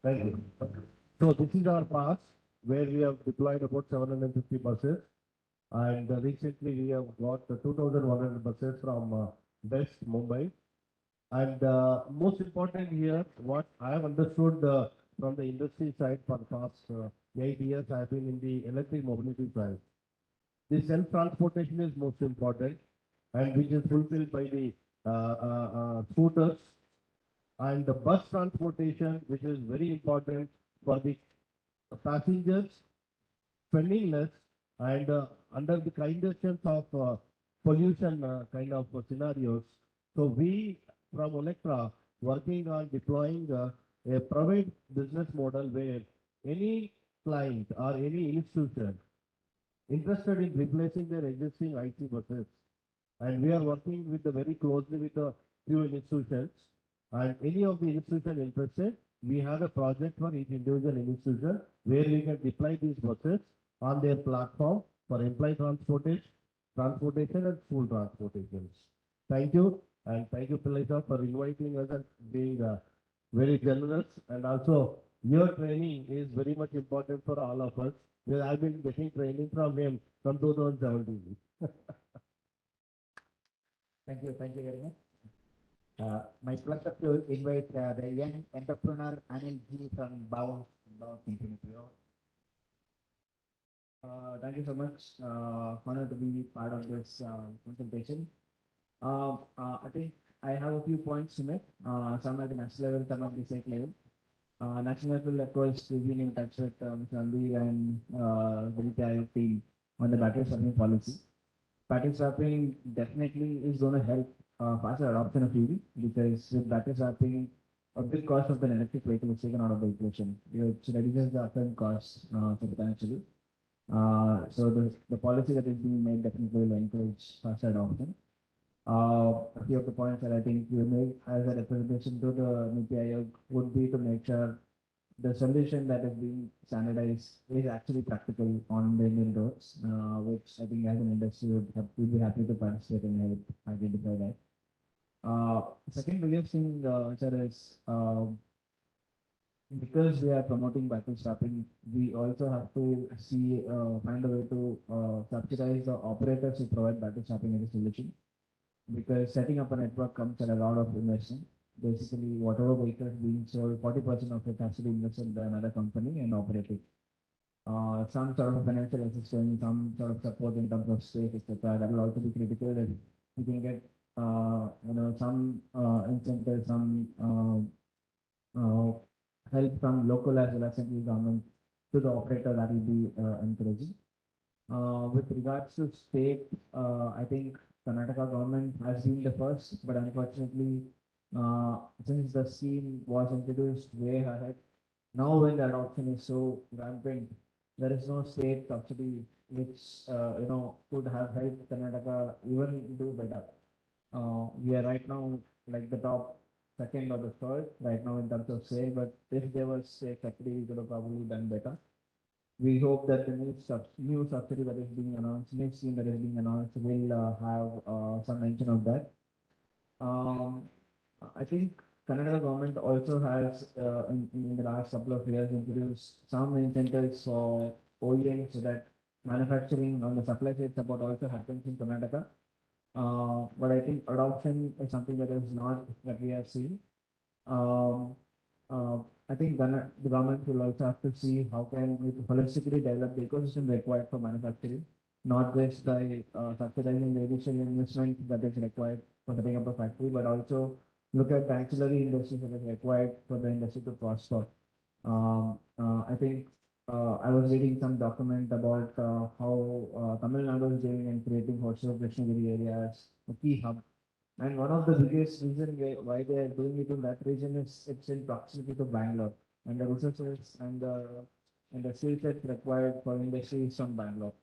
Thank you. So this is our pass where we have deployed about 750 buses. And recently we have got 2,100 buses from West Mumbai. And most important here, what I have understood from the industry side for the past 8 years, I have been in the electric mobility side. The self-transportation is most important and which is fulfilled by the scooters and the bus transportation, which is very important for the passengers spending less and under the conditions of pollution kind of scenarios. So we from Olectra working on deploying a private business model where any client or any institution interested in replacing their existing IT buses, and we are working with very closely with a few institutions, and any of the institutions interested, we have a project for each individual institution where we can deploy these buses on their platform for employee transportation and school transportation. Thank you, and thank you, Pillai sir, for inviting us and being very generous. And also, your training is very much important for all of us. Because I've been getting training from him from 2017. Thank you very much. My pleasure to invite the young entrepreneur Anil Ji from Bao Infinity. Thank you so much. Honored to be part of this consultation. I think I have a few points to make. Some at the national level, some at the state level. National level, of course, we've been in touch with Randheer and the NITI team on the battery swapping policy. Battery swapping definitely is going to help faster adoption of EV because with battery swapping, a big cost of an electric vehicle is taken out of the equation, which reduces the upfront cost substantially. So the policy that is being made definitely will encourage faster adoption. A few of the points that I think we made as a representation to the NITI Aayog would be to make sure the solution that is being standardized is actually practical on the Indian roads, which I think as an industry would be happy to participate and help identify that. Second biggest thing, sir, is because we are promoting battery swapping, we also have to find a way to subsidize the operators who provide battery swapping as a solution. Because setting up a network comes at a lot of investment. Basically, whatever vehicles being sold, 40% of it has to be invested by another company and operated. Some sort of financial assistance, some sort of support in terms of space, etc. That will also be critical. That you can get, some incentives, some help from local as well as central government to the operator. That will be encouraging. With regards to state, I think Karnataka government has been the first, but unfortunately, since the scheme was introduced way ahead, now when the adoption is so rampant, there is no state subsidy which could have helped Karnataka even do better. We are right now like the top second or the third right now in terms of sale, but if there was a subsidy, we could have probably done better. We hope that the new subsidy that is being announced, new scheme that is being announced will have some mention of that. I think Kannada government also has in the last couple of years introduced some incentives for OEMs so that manufacturing on the supply side support also happens in Karnataka. But I think adoption is something that is not that we have seen. I think the government will also have to see how can we holistically develop the ecosystem required for manufacturing, not just by subsidizing the initial investment that is required for setting up a factory, but also look at the ancillary industries that is required for the industry to prosper. I think I was reading some document about how Tamil Nadu is doing in creating Hostel Krishnagiri areas, a key hub. And one of the biggest reasons why they are doing it in that region is it's in proximity to Bangalore, and the resources and the skill set required for industry is from Bangalore.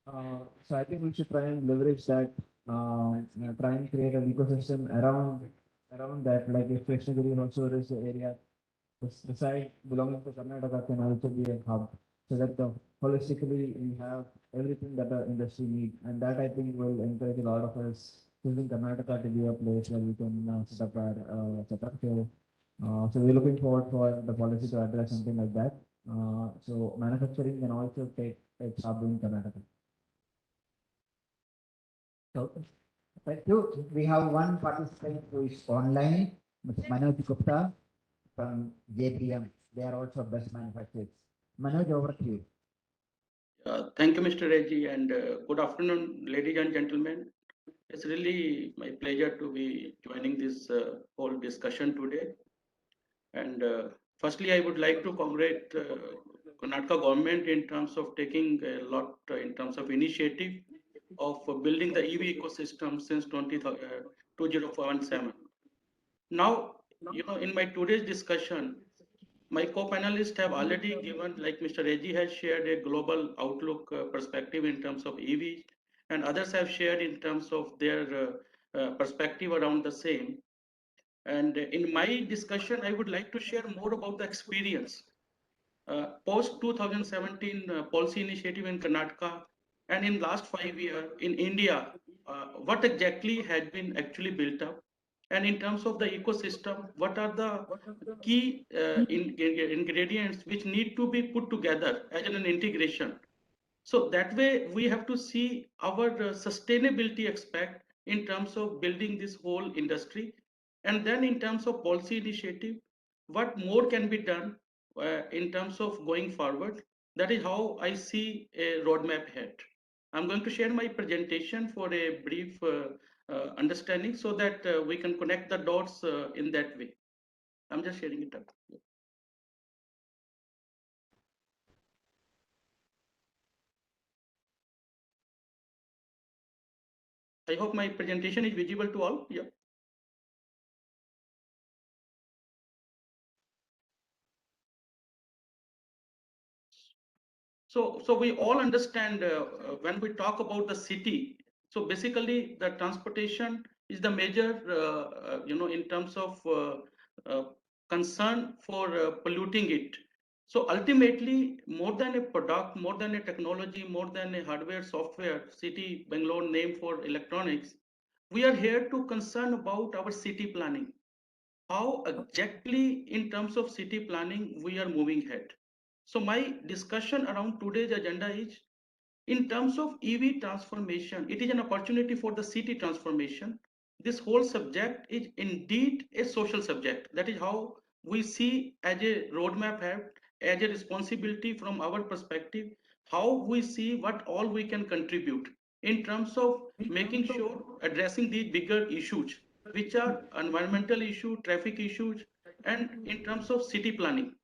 So I think we should try and leverage that, try and create an ecosystem around that. Like if Krishnagiri also is the area, the side belonging to Karnataka can also be a hub, so that holistically we have everything that the industry needs, and that I think will encourage a lot of us choosing Karnataka to be a place where we can set up our setup. So we're looking forward for the policy to address something like that. So manufacturing can also take its hub in Karnataka. So thank you. We have one participant who is online, Mr. Manoj Gupta from JPM. They are also best manufacturers. Manoj, over to you. Thank you, Mr. Reji, and good afternoon, ladies and gentlemen. It's really my pleasure to be joining this whole discussion today. And firstly, I would like to congratulate Karnataka government in terms of taking a lot in terms of initiative of building the EV ecosystem since 2017. Now, in my today's discussion, my co-panelists have already given, like Mr. Reji has shared a global outlook perspective in terms of EV, and others have shared in terms of their perspective around the same. And in my discussion, I would like to share more about the experience. Post 2017 policy initiative in Karnataka and in last 5 years in India, what exactly had been actually built up, and in terms of the ecosystem, what are the key ingredients which need to be put together as an integration. So that way we have to see our sustainability aspect in terms of building this whole industry, and then in terms of policy initiative, what more can be done in terms of going forward. That is how I see a roadmap ahead. I'm going to share my presentation for a brief understanding so that we can connect the dots in that way. I'm just sharing it up. I hope my presentation is visible to all. Yeah. So we all understand when we talk about the city. So basically, the transportation is the major, in terms of concern for polluting it. So ultimately, more than a product, more than a technology, more than a hardware, software, city Bangalore name for electronics, we are here to concern about our city planning. How exactly in terms of city planning we are moving ahead. So my discussion around today's agenda is in terms of EV transformation, it is an opportunity for the city transformation. This whole subject is indeed a social subject. That is how we see as a roadmap have, as a responsibility from our perspective, how we see what all we can contribute in terms of making sure addressing these bigger issues, which are environmental issue, traffic issues, and in terms of city planning.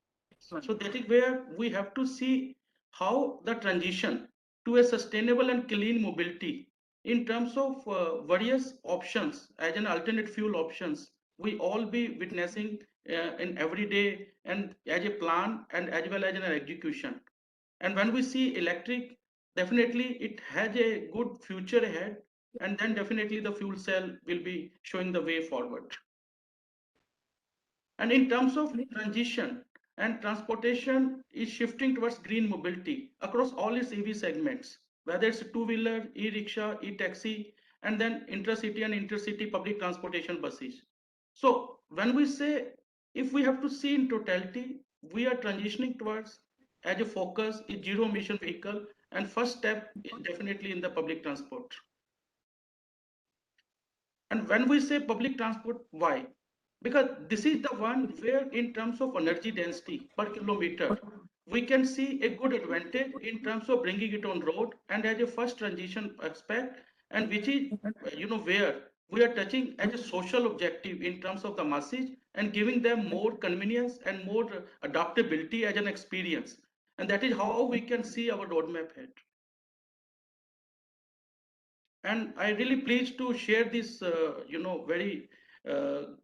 So that is where we have to see how the transition to a sustainable and clean mobility in terms of various options as an alternate fuel options we all be witnessing in every day and as a plan and as well as an execution. And when we see electric, definitely it has a good future ahead, and then definitely the fuel cell will be showing the way forward. And in terms of transition and transportation is shifting towards green mobility across all its EV segments, whether it's two-wheeler, e-rickshaw, e-taxi, and then intercity and intercity public transportation buses. So when we say, if we have to see in totality, we are transitioning towards as a focus is zero emission vehicle, and first step is definitely in the public transport. And when we say public transport, why? Because this is the one where in terms of energy density per kilometer, we can see a good advantage in terms of bringing it on road and as a first transition aspect, and which is, where we are touching as a social objective in terms of the masses and giving them more convenience and more adaptability as an experience. And that is how we can see our roadmap ahead. And I really pleased to share this, very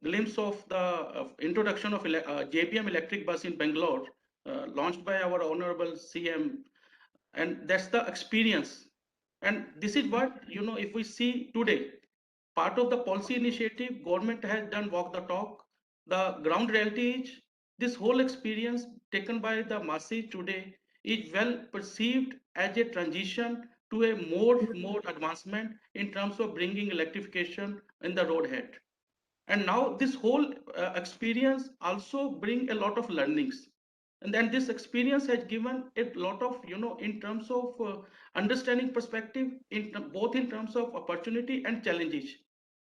glimpse of the introduction of JPM electric bus in Bangalore, launched by our honorable CM, and that's the experience. And this is what, if we see today, part of the policy initiative, government has done walk the talk. The ground reality is this whole experience taken by the masses today is well perceived as a transition to a more advancement in terms of bringing electrification in the road ahead. And now this whole experience also bring a lot of learnings, and then this experience has given a lot of, in terms of understanding perspective in both in terms of opportunity and challenges,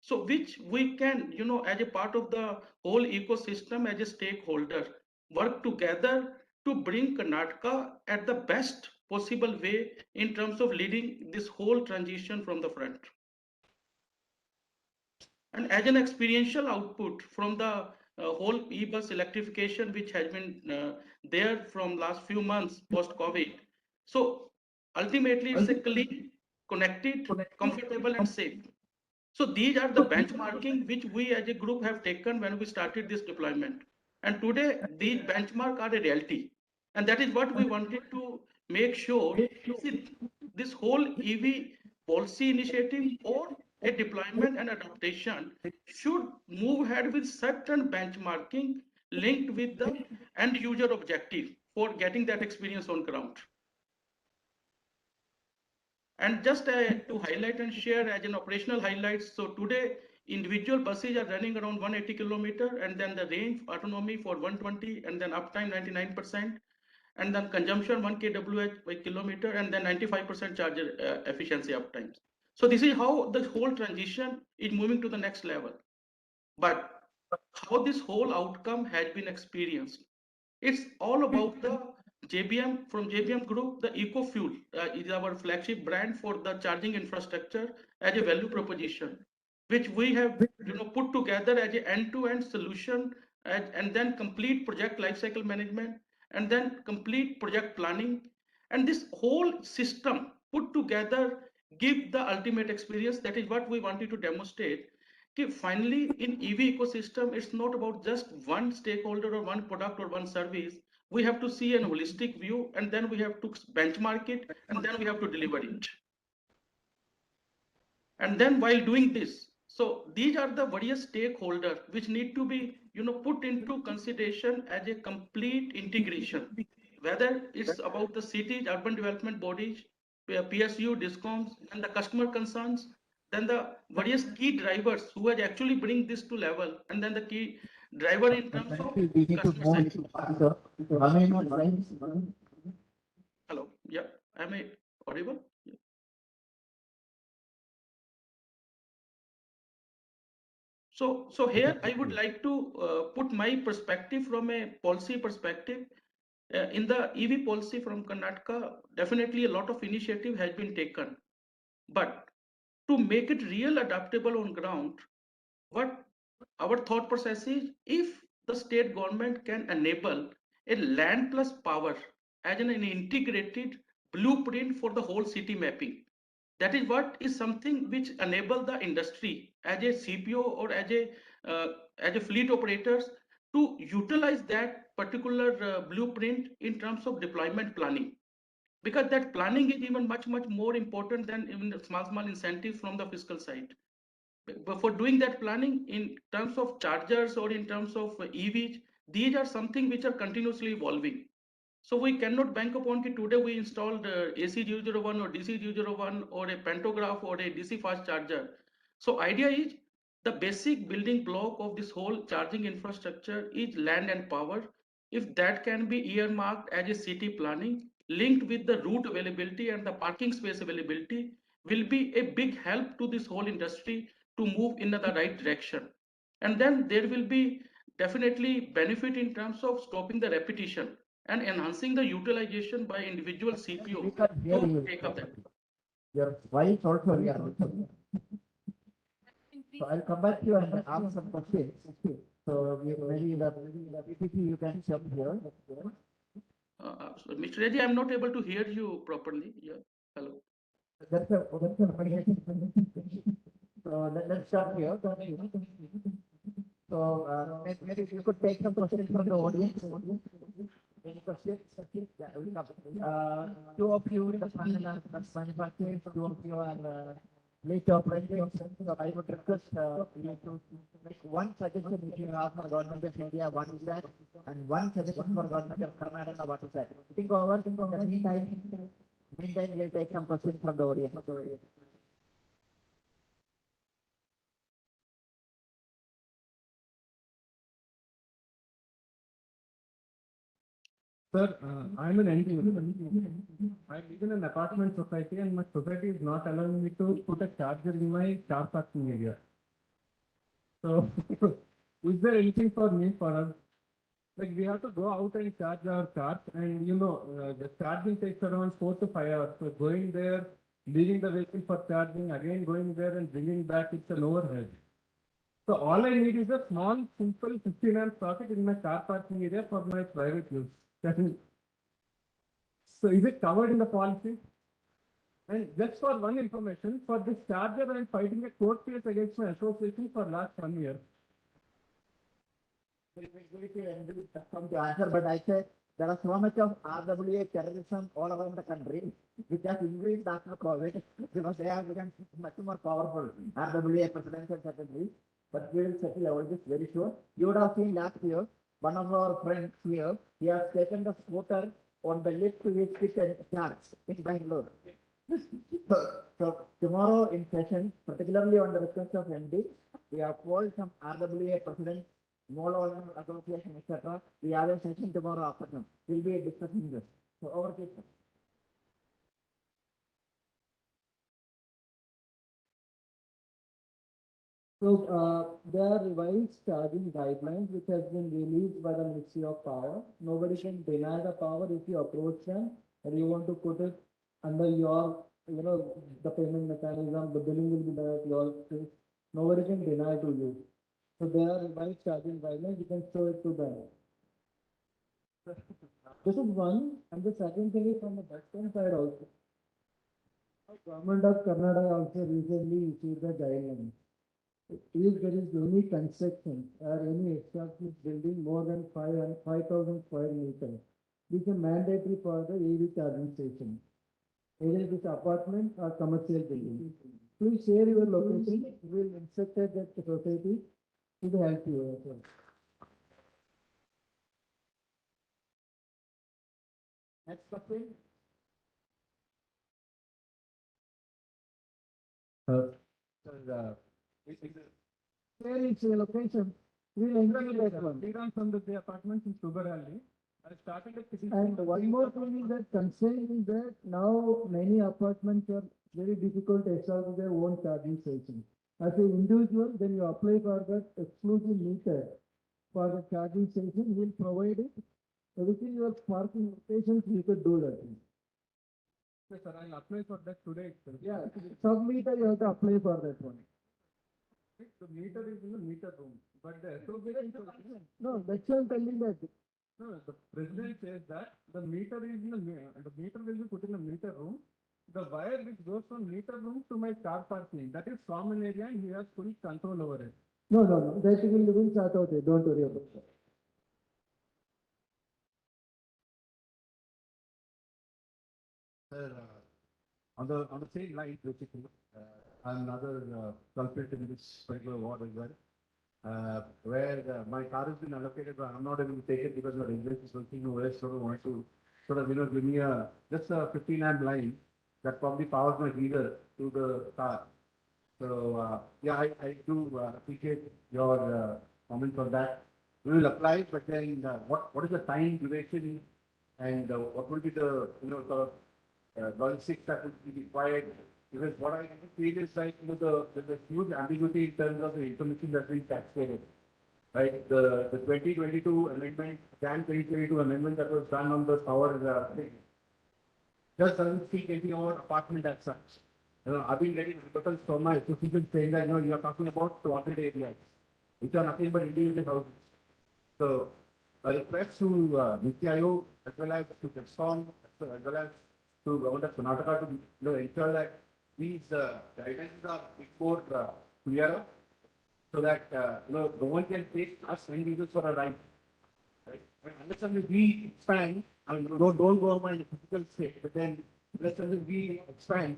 so which we can, as a part of the whole ecosystem as a stakeholder work together to bring Karnataka at the best possible way in terms of leading this whole transition from the front. And as an experiential output from the whole e-bus electrification, which has been there from last few months post-COVID. So ultimately, it's a clean, connected, comfortable, and safe. So these are the benchmarking which we as a group have taken when we started this deployment. And today, these benchmarks are a reality. And that is what we wanted to make sure. See, this whole EV policy initiative or a deployment and adaptation should move ahead with certain benchmarking linked with the end user objective for getting that experience on ground. And just to highlight and share as an operational highlights, so today individual buses are running around 180 kilometer, and then the range autonomy for 120, and then uptime 99%, and then consumption 1 kWh by kilometer, and then 95% charger efficiency uptime. So this is how the whole transition is moving to the next level. But how this whole outcome has been experienced, it's all about the JBM. From JBM Group, the EcoFuel is our flagship brand for the charging infrastructure as a value proposition, which we have put together as an end-to-end solution, and then complete project lifecycle management, and then complete project planning, and this whole system put together give the ultimate experience. That is what we wanted to demonstrate. Okay, finally, in EV ecosystem, it's not about just one stakeholder or one product or one service. We have to see an holistic view, and then we have to benchmark it, and then we have to deliver it. And then while doing this, so these are the various stakeholders which need to be put into consideration as a complete integration, whether it's about the cities, urban development bodies, PSU, DISCOMs, and the customer concerns, then the various key drivers who are actually bring this to level, and then the key driver in terms of customer satisfaction. Hello, yeah, am I audible? Yeah. So here I would like to put my perspective from a policy perspective. In the EV policy from Karnataka, definitely a lot of initiative has been taken, but to make it real adaptable on ground, what our thought process is, if the state government can enable a land plus power as an integrated blueprint for the whole city mapping, that is what is something which enable the industry as a CPO or as a fleet operators to utilize that particular blueprint in terms of deployment planning, because that planning is even much more important than even the small incentives from the fiscal side. But for doing that planning in terms of chargers or in terms of EVs, these are something which are continuously evolving. So we cannot bank upon it. Today we installed AC001 or DC001 or a pantograph or a DC fast charger. So idea is the basic building block of this whole charging infrastructure is land and power. If that can be earmarked as a city planning linked with the route availability and the parking space availability, will be a big help to this whole industry to move in the right direction. And then there will be definitely benefit in terms of stopping the repetition and enhancing the utilization by individual CPO to take up that. Your wife also here. So I'll come back to you and ask some questions. So maybe the PPT you can show here. So Mr. Reji, I'm not able to hear you properly. Yeah. Hello. That's a so let's start here. So maybe if you could take some questions from the audience. Any questions? Yeah, we'll come. Two of you in the panel are manufacturers, two of you are late operators. So I would request you to make one suggestion which you have for government of India, what is that? And one suggestion for government of Karnataka, what is that? Think over, in the meantime we'll take some questions from the audience. Sir, I'm an NGO. I live in an apartment society, and my society is not allowing me to put a charger in my car parking area. So, is there anything for me for us? Like, we have to go out and charge our cars, and the charging takes around 4 to 5 hours. So going there, leaving the vehicle for charging, again going there and bringing back, it's an overhead. So all I need is a small, simple 15 amp socket in my car parking area for my private use. So is it covered in the policy? And just for one information, for this charger, I'm fighting a court case against my association for last 1 year. Come to answer, but I said there are so much of RWA terrorism all around the country, which has increased after COVID, because they have become much more powerful, RWA presidential secretary. But we will settle all this very sure. You would have seen last year, one of our friends here, he has taken the scooter on the lift to his kitchen charts in Bangalore. So tomorrow in session, particularly on the request of MD, we have called some RWA president, small owner association, etc. We have a session tomorrow afternoon. We'll be discussing this. So over to you, sir. So, there are revised charging guidelines which has been released by the Ministry of Power. Nobody can deny the power if you approach them and you want to put it under your, the payment mechanism, the billing will be there at your place. Nobody can deny to you. So there are revised charging guidelines, you can show it to them. This is one, and the second thing is from the BESCOM side also. Government of Karnataka also recently issued the guidelines. If there is any construction or any established building more than 5,000 square meters, this is mandatory for the EV charging station. Either it is apartment or commercial building. Please share your location. We will instruct that the society to help you as well. Next question. Share its location. We will enjoy that one. We run from the apartments in Sugar Alley. I started at and one more thing is that concern is that now many apartments are very difficult to establish their own charging station. As an individual, then you apply for that exclusive meter for the charging station, we will provide it. Within your parking locations, you could do that. Yes, sir, I'll apply for that today itself. Yeah, sub meter you have to apply for that one. The meter is in the meter room, but the no, that's why I'm telling that. No, the president says that the meter is in the meter will be put in the meter room. The wire which goes from meter room to my car parking, that is common area and he has full control over it. No, that will sort out it. Don't worry about that. Sir, on the same line, basically, another culprit in this particular ward as well, where my car has been allocated, but I'm not able to take it because the residence is working over, so I want to sort of give me just a 15 amp line that probably powers my heater to the car. So yeah, I do appreciate your comments on that. We will apply, but then what is the time duration and what will be the sort of logistics that would be required? Because what I feel is like there's a huge ambiguity in terms of the information that's being cascaded. Right, the 2022 amendment, Jan 2022 amendment that was done on the power thing, just doesn't speak anything about apartment as such. I've been getting reports from my association saying that you are talking about plotted areas, which are nothing but individual houses. So a request to NITI Aayog as well as to BESCOM as well as to government of Karnataka to ensure that these guidelines are more clearer, so that no one can take us individuals for a ride. Right? Understand that we expand. I mean, don't go by the physical state, but then understand that we expand.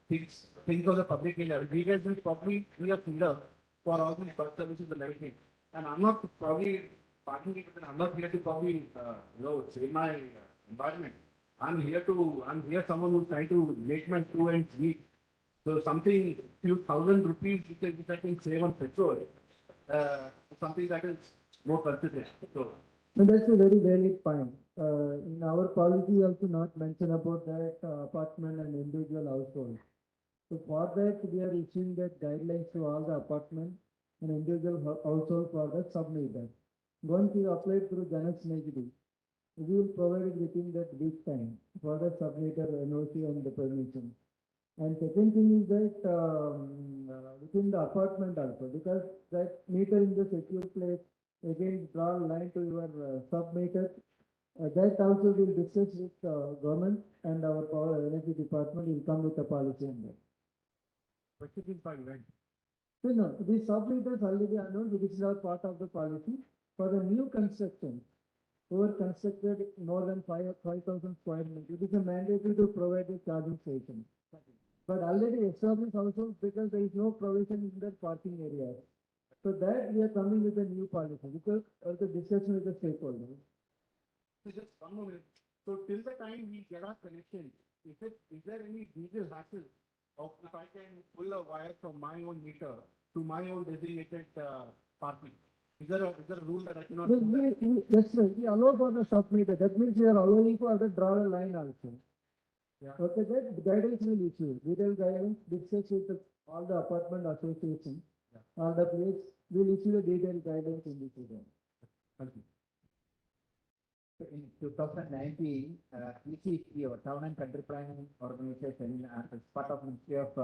Things of the public area. We guys will probably be a pillar for all these bus services and everything. And I'm not probably parking it, but I'm not here to probably save my environment. I'm here someone who's trying to make my 2 ends meet. So something, few thousand rupees which I can save on petrol, something that is more considered. So that's a very valid point. In our policy, also not mention about that apartment and individual household. So for that, we are issuing that guidelines to all the apartment and individual household for the sub-meter. Once you apply through Janas Negri, we will provide it within that week time for the sub-meter NOC and the permission. And second thing is that within the apartment also, because that meter in the secure place, again draw a line to your sub-meter. That also will discuss with government and our power energy department will come with a policy on that. but it is by when? No, these sub-meters already announced, which is our part of the policy for the new construction. who are constructed more than 5,000 square meters. It is a mandatory to provide a charging station. But already established households, because there is no provision in their parking areas. So that we are coming with a new policy because of the discussion with the stakeholders. So just one more minute. So till the time we get our connection, is there any diesel hassle of if I can pull a wire from my own meter to my own designated parking? Is there a rule that I cannot do that? That's right, we allow for the shop meter, that means we are allowing for the draw a line also. Yeah. Okay, that guidance will issue, detailed guidance, discuss with all the apartment associations. Yeah. All the place will issue the detailed guidance in this area. Thank you. So in 2019, TCP, or Town and Country Planning Organization, as part of Ministry of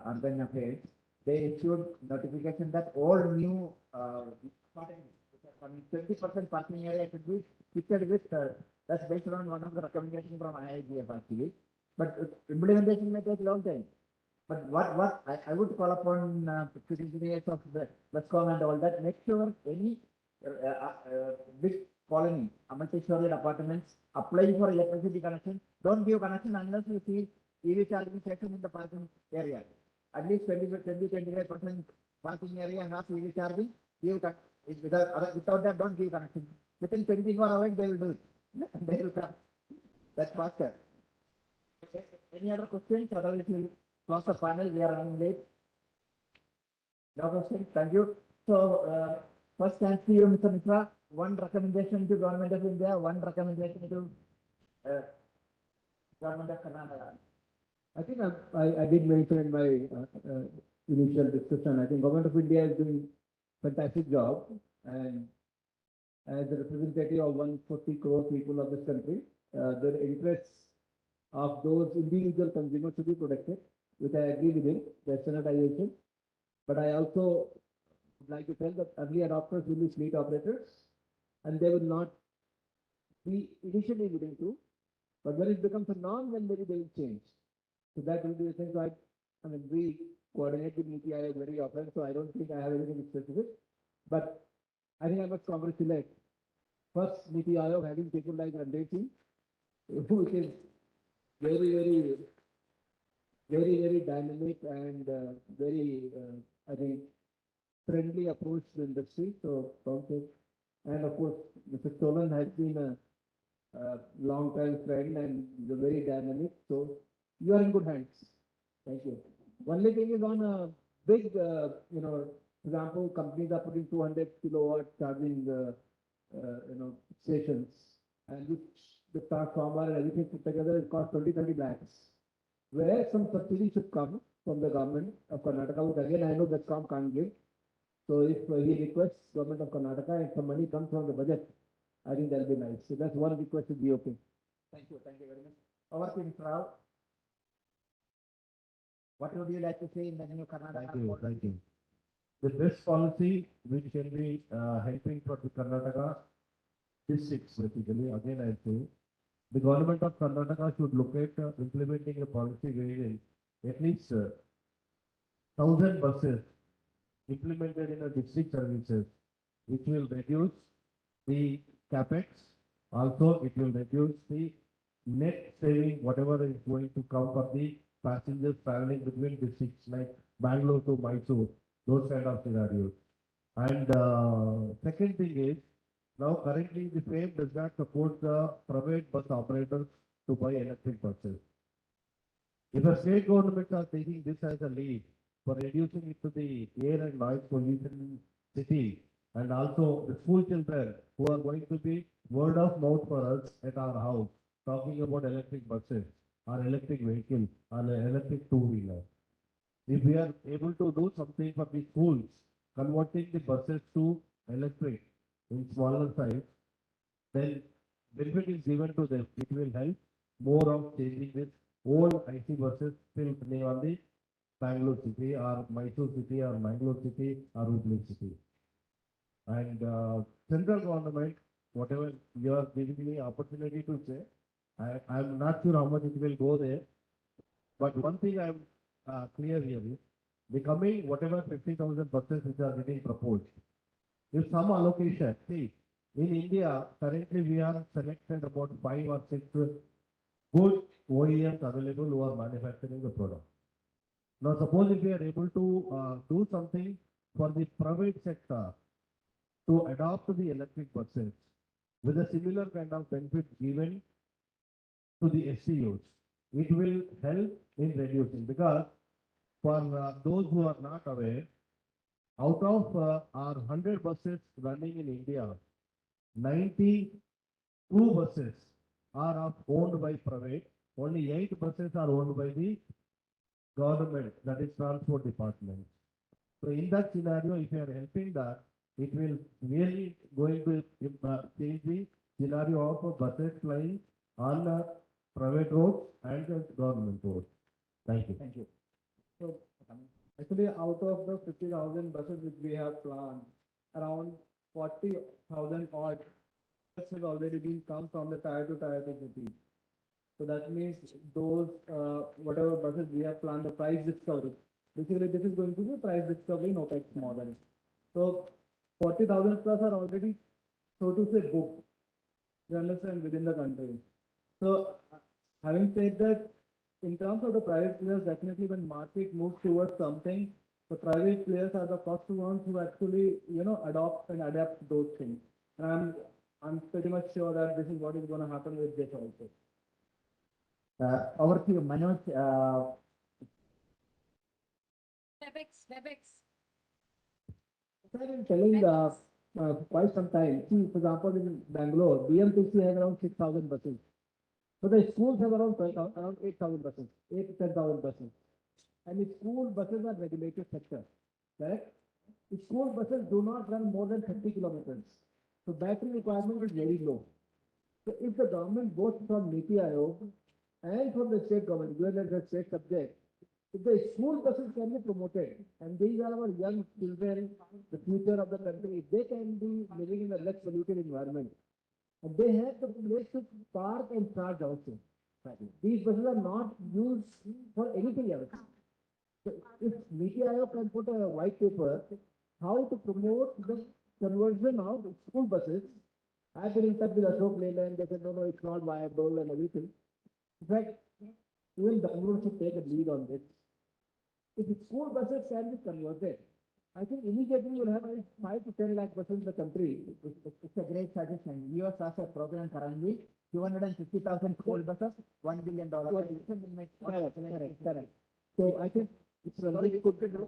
Urban Affairs, they issued notification that all new 20% parking area should be fitted with, that's based on one of the recommendations from ISGF actually. But implementation may take a long time. But what I would call upon citizens of the BESCOM and all that, make sure any big colony, multi-story apartments, applying for electricity connection, don't give connection unless you see EV charging station in the parking area. At least 20-25% parking area has EV charging, without that, don't give connection. Within 24 hours, they will do it. They will come. That's faster. Any other questions? Otherwise, we'll close the panel. We are running late. No questions. Thank you. So, first, thank you, Mr. Mishra. One recommendation to Government of India, one recommendation to Government of Karnataka. I think I did mention in my initial discussion, I think Government of India is doing fantastic job, and as a representative of 140 crore people of this country, the interests of those individual consumers should be protected, which I agree with him, the standardization. But I also would like to tell that early adopters will be fleet operators, and they will not be initially willing to, but when it becomes a norm, then maybe they will change. So that will be the thing. So I mean, we coordinate with NITI Aayog very often, so I don't think I have anything specific. But I think I must congratulate first NITI Aayog having people like Randheer, who is very dynamic and very, I think, friendly approach to industry. So, and of course, Mr. Cholan has been a long-time friend and very dynamic. So, you are in good hands. Thank you. Only thing is on a big, for example, companies are putting 200 kilowatt charging, stations, and which the transformer and everything put together it costs 20-30 lakhs. Where some subsidy should come from the government of Karnataka, which again I know BESCOM can't give. So if he requests government of Karnataka and some money comes from the budget, I think that'll be nice. So that's one request to GOK. Thank you very much. Over to Mr. Rao. What would you like to say in the new Karnataka? Thank you. The best policy which can be helping for the Karnataka districts, basically, again I say, the government of Karnataka should look at implementing a policy wherein at least 1,000 buses implemented in a district services, which will reduce the capex. Also, it will reduce the net saving, whatever is going to come for the passengers traveling between districts like Bangalore to Mysore, those kind of scenarios. And second thing is, now currently the FAME does not support the private bus operators to buy electric buses. If the state governments are taking this as a lead for reducing it to the air and noise pollution in city, and also the school children who are going to be word of mouth for us at our house, talking about electric buses, or electric vehicles, or electric two-wheeler. If we are able to do something for the schools, converting the buses to electric in smaller size, then benefit is given to them. It will help more of changing this old IC buses still running on the Bangalore city or Mysore city or Mangalore city or Hubli city. And central government, whatever you are giving me opportunity to say, I'm not sure how much it will go there. But one thing I'm clear here is, the coming whatever 50,000 buses which are getting proposed, if some allocation, see, In India, currently we are selected about 5 or 6 good OEMs available who are manufacturing the product. Now, suppose if we are able to do something for the private sector to adopt the electric buses with a similar kind of benefit given to the SCUs, it will help in reducing, because for those who are not aware, out of our 100 buses running in India, 92 buses are owned by private, only 8 buses are owned by the government, that is transport department. So in that scenario, if you are helping that, it will really going to change the scenario of buses flying on private roads and government roads. Thank you. Thank you. So actually, out of the 50,000 buses which we have planned, around 40,000 odd buses have already been come from the tier 2 cities. So that means those whatever buses we have planned, the price discovery. Basically, this is going to be price discovery in OPEX model. So 40,000 plus are already, so to say, booked. You understand, within the country. So having said that, in terms of the private players, definitely when market moves towards something, the private players are the first ones who actually, adopt and adapt those things. And I'm pretty much sure that this is what is going to happen with this also. Over to you, Manoj. WebEx. I've been telling quite some time. See, for example, in Bangalore, BMTC has around 6,000 buses. So the schools have around 8,000 buses, 8 to 10,000 buses. And the school buses are regulated sector, correct? The school buses do not run more than 30 kilometers. So battery requirement is very low. So if the government, both from NITI Aayog and from the state government, given that the state subject, if the school buses can be promoted, and these are our young children, the future of the country, if they can be living in a less polluted environment, and they have the place to park and charge also. These buses are not used for anything else. So if NITI Aayog can put a white paper, how to promote the conversion of school buses. I've been in touch with Ashok Leyland, they said, no, it's not viable and everything. In fact, even Bangalore should take a lead on this. If the school buses can be converted, I think immediately you'll have 5 to 10 lakh buses in the country. It's a great suggestion. US has a program currently, 250,000 school buses, $1 billion. Correct. So I think it's a very good to do.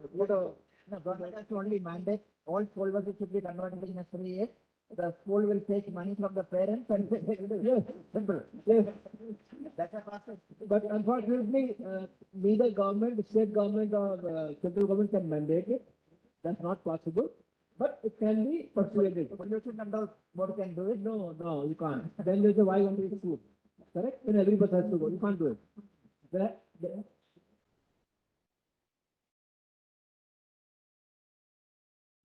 No, government has to only mandate all school buses should be converted in 3 years. The school will take money from the parents and Yes, simple. yes. That's a process. But unfortunately, neither government, state government or central government can mandate it. That's not possible. But it can be persuaded. Pollution control board can do it. No, you can't. Then there's a why only school. Correct? Then every bus has to go. You can't do it.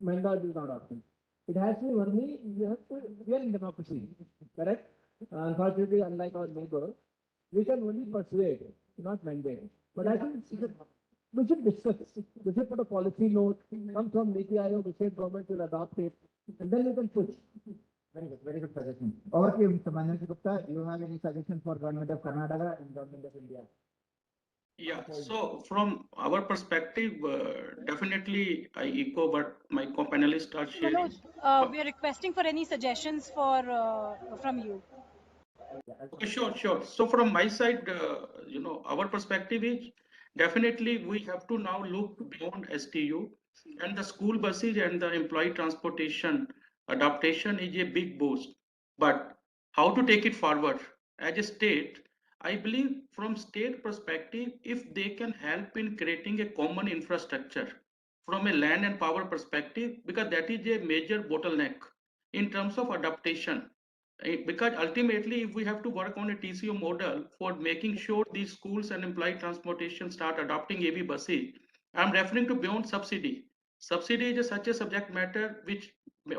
Mandate is not option. It has to be only, we are in democracy. Correct? Unfortunately, unlike our neighbor, we can only persuade, not mandate. But I think we should discuss. We should put a policy note, come from NITI Aayog, the state government will adopt it, and then we can push. Very good suggestion. Over to you, Mr. Manoj Gupta. Do you have any suggestions for government of Karnataka and government of India? Yeah, so from our perspective, definitely I echo what my co-panelists are sharing. Manoj, we are requesting for any suggestions from you. Okay, sure. So from my side, our perspective is definitely we have to now look beyond STU, and the school buses and the employee transportation adaptation is a big boost. But how to take it forward? As a state, I believe from state perspective, if they can help in creating a common infrastructure from a land and power perspective, because that is a major bottleneck in terms of adaptation. Because ultimately, if we have to work on a TCO model for making sure these schools and employee transportation start adopting AV buses, I'm referring to beyond subsidy. Subsidy is such a subject matter which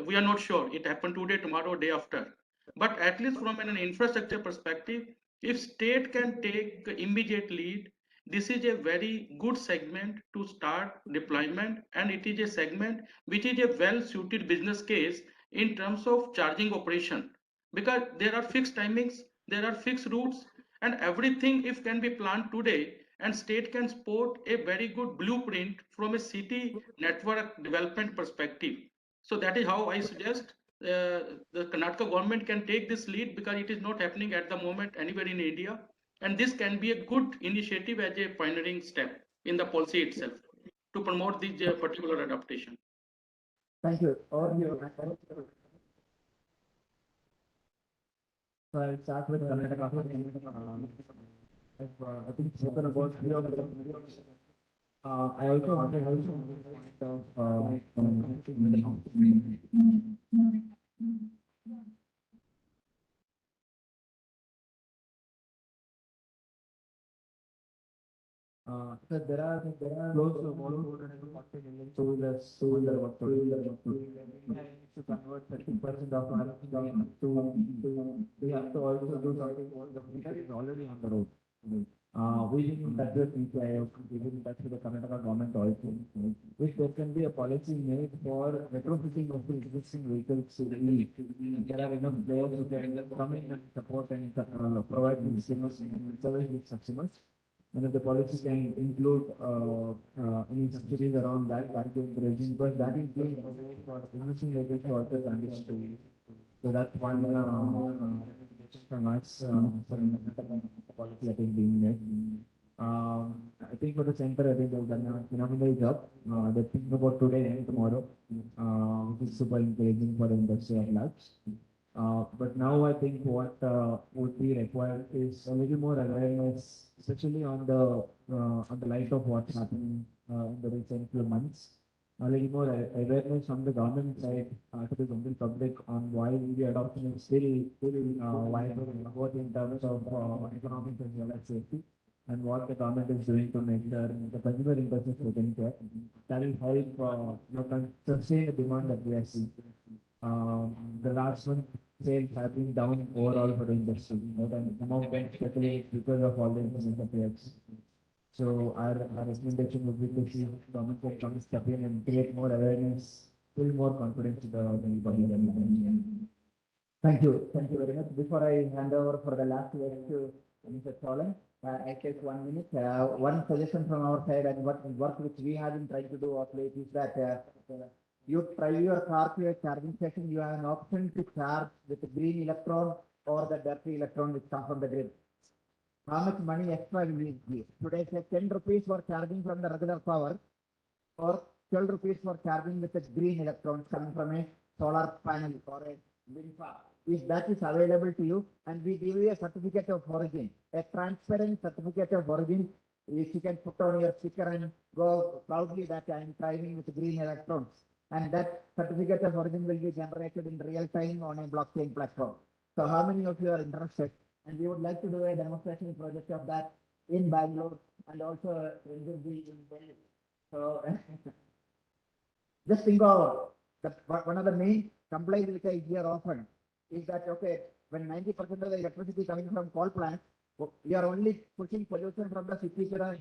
we are not sure it happened today, tomorrow, day after. But at least from an infrastructure perspective, if state can take immediate lead, this is a very good segment to start deployment, and it is a segment which is a well-suited business case in terms of charging operation, because there are fixed timings, there are fixed routes, and everything if can be planned today, and state can support a very good blueprint from a city network development perspective. So that is how I suggest the Karnataka government can take this lead, because it is not happening at the moment anywhere in India, and this can be a good initiative as a pioneering step in the policy itself to promote this particular adaptation. Thank you. Over to you. So I'll start with Karnataka. I think spoken about I also wanted so there are close to more than 240 million two-wheelers to convert 30% of our to we have to also do something more the future is already on the road. We did in touch with NITI Aayog, we did in touch with the Karnataka government also. If there can be a policy made for retrofitting of the existing vehicles to the EV, there are enough players who can come in and support and provide these service with customers. And if the policy can include any subsidies around that, that will be encouraging, because that is being for existing vehicles to also transition to EV. So that's one from us for the policy that is being made. I think for the center, I think they've done a phenomenal job. They think about today and tomorrow, which is super encouraging for the industry at large. But now I think what would be required is a little more awareness, especially on the light of what's happening in the recent few months. A little more awareness from the government side to the general public on why EV adoption is still viable, both in terms of economic as well as safety, and what the government is doing to make the consumer interest is taken care. That will help sustain the demand that we are seeing. The last one, sales have been down overall for the industry, and some of them especially because of all the investment effects. So our recommendation would be to see government can come step in and create more awareness, build more confidence to the body. Thank you very much. Before I hand over for the last word to Mr. Cholan, I take 1 minute. One suggestion from our side and what work which we have been trying to do of late is that you drive your car to a charging station, you have an option to charge with the green electron or the dirty electron which comes from the grid. How much money extra will we give? Today, say 10 rupees for charging from the regular power, or 12 rupees for charging with the green electrons coming from a solar panel or a wind farm. If that is available to you, and we give you a certificate of origin, a transparent certificate of origin, which you can put on your sticker and go proudly that I am driving with green electrons. And that certificate of origin will be generated in real time on a blockchain platform. So how many of you are interested? And we would like to do a demonstration project of that in Bangalore and also in Delhi. So just think of one of the main complaints which I hear often is that, okay, when 90% of the electricity coming from coal plants, we are only pushing pollution from the city to the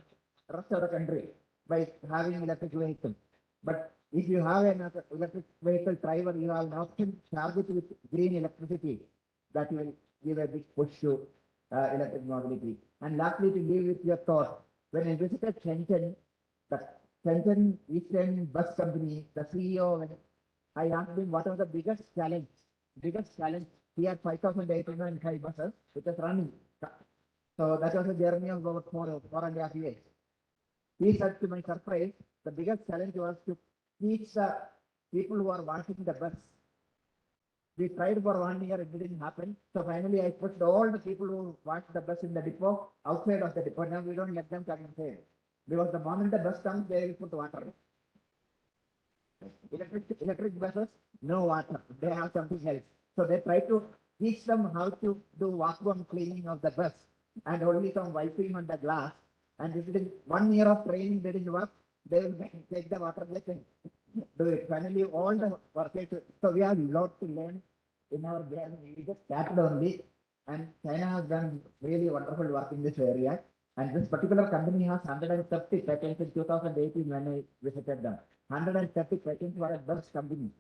rest of the country by having electric vehicles. But if you have an electric vehicle driver, you have an option to charge it with green electricity. That will give a big push to electric mobility. And lastly, to leave with your thought, when I visited Shenzhen, the Shenzhen Eastern Bus Company, the CEO, I asked him what was the biggest challenge. He had 5,805 buses which is running. So that was a journey of about 4.5 years. He said, to my surprise, the biggest challenge was to teach the people who are washing the bus. We tried for 1 year, it didn't happen. So finally, I put all the people who wash the bus in the depot outside of the depot. Now we don't let them come inside, because the moment the bus comes, they will put water. Electric buses, no water. They have something else. So they try to teach them how to do vacuum cleaning of the bus and only some wiping on the glass. And if it is 1 year of training didn't work, they will take the water and do it. Finally, all the workers. So we have a lot to learn in our journey. We just started only, and China has done really wonderful work in this area. And this particular company has 130 patents in 2018 when I visited them. 130 patents for a bus company.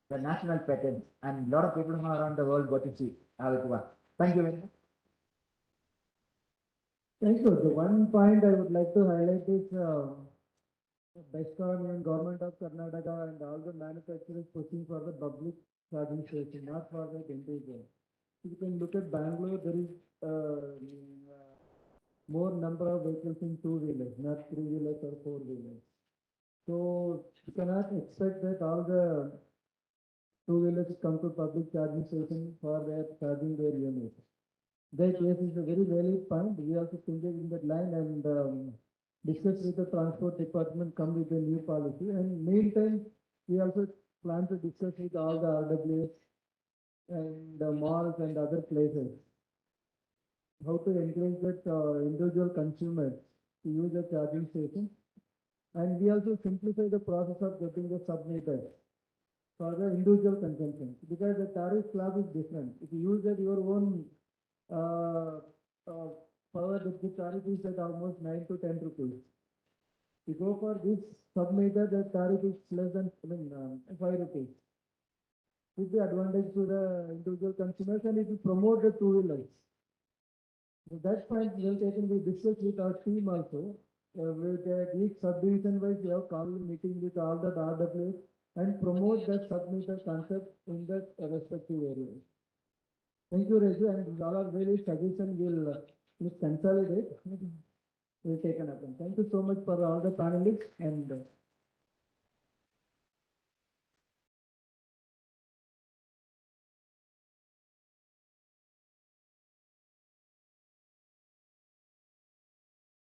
the national patents, and a lot of people from around the world got to see how it works. Thank you very much. Thank you. The one point I would like to highlight is BESCOM and Government of Karnataka and all the manufacturers pushing for the public charging station, not for the individual. You can look at Bangalore, there is more number of vehicles in two-wheelers, not three-wheelers or four-wheelers. So you cannot expect that all the two-wheelers come to public charging station for their charging their units. That case is a very valid point. We also think in that line and discuss with the transport department, come with a new policy. And meantime, we also plan to discuss with all the RWS and the malls and other places how to encourage that individual consumers to use a charging station. And we also simplify the process of getting the submeter for the individual consumption, because the tariff slab is different. If you use at your own power, the tariff is at almost 9 to 10 rupees. If you go for this submeter, the tariff is less than 5 rupees. It's the advantage to the individual consumers, and it will promote the two-wheelers. So that point we have taken, we discussed with our team also. With each subdivision wise, we have called meeting with all the RWs and promote that submeter concept in that respective areas. Thank you, Reji, and all our various suggestions will consolidate. We'll take an up. Thank you so much for all the panelists and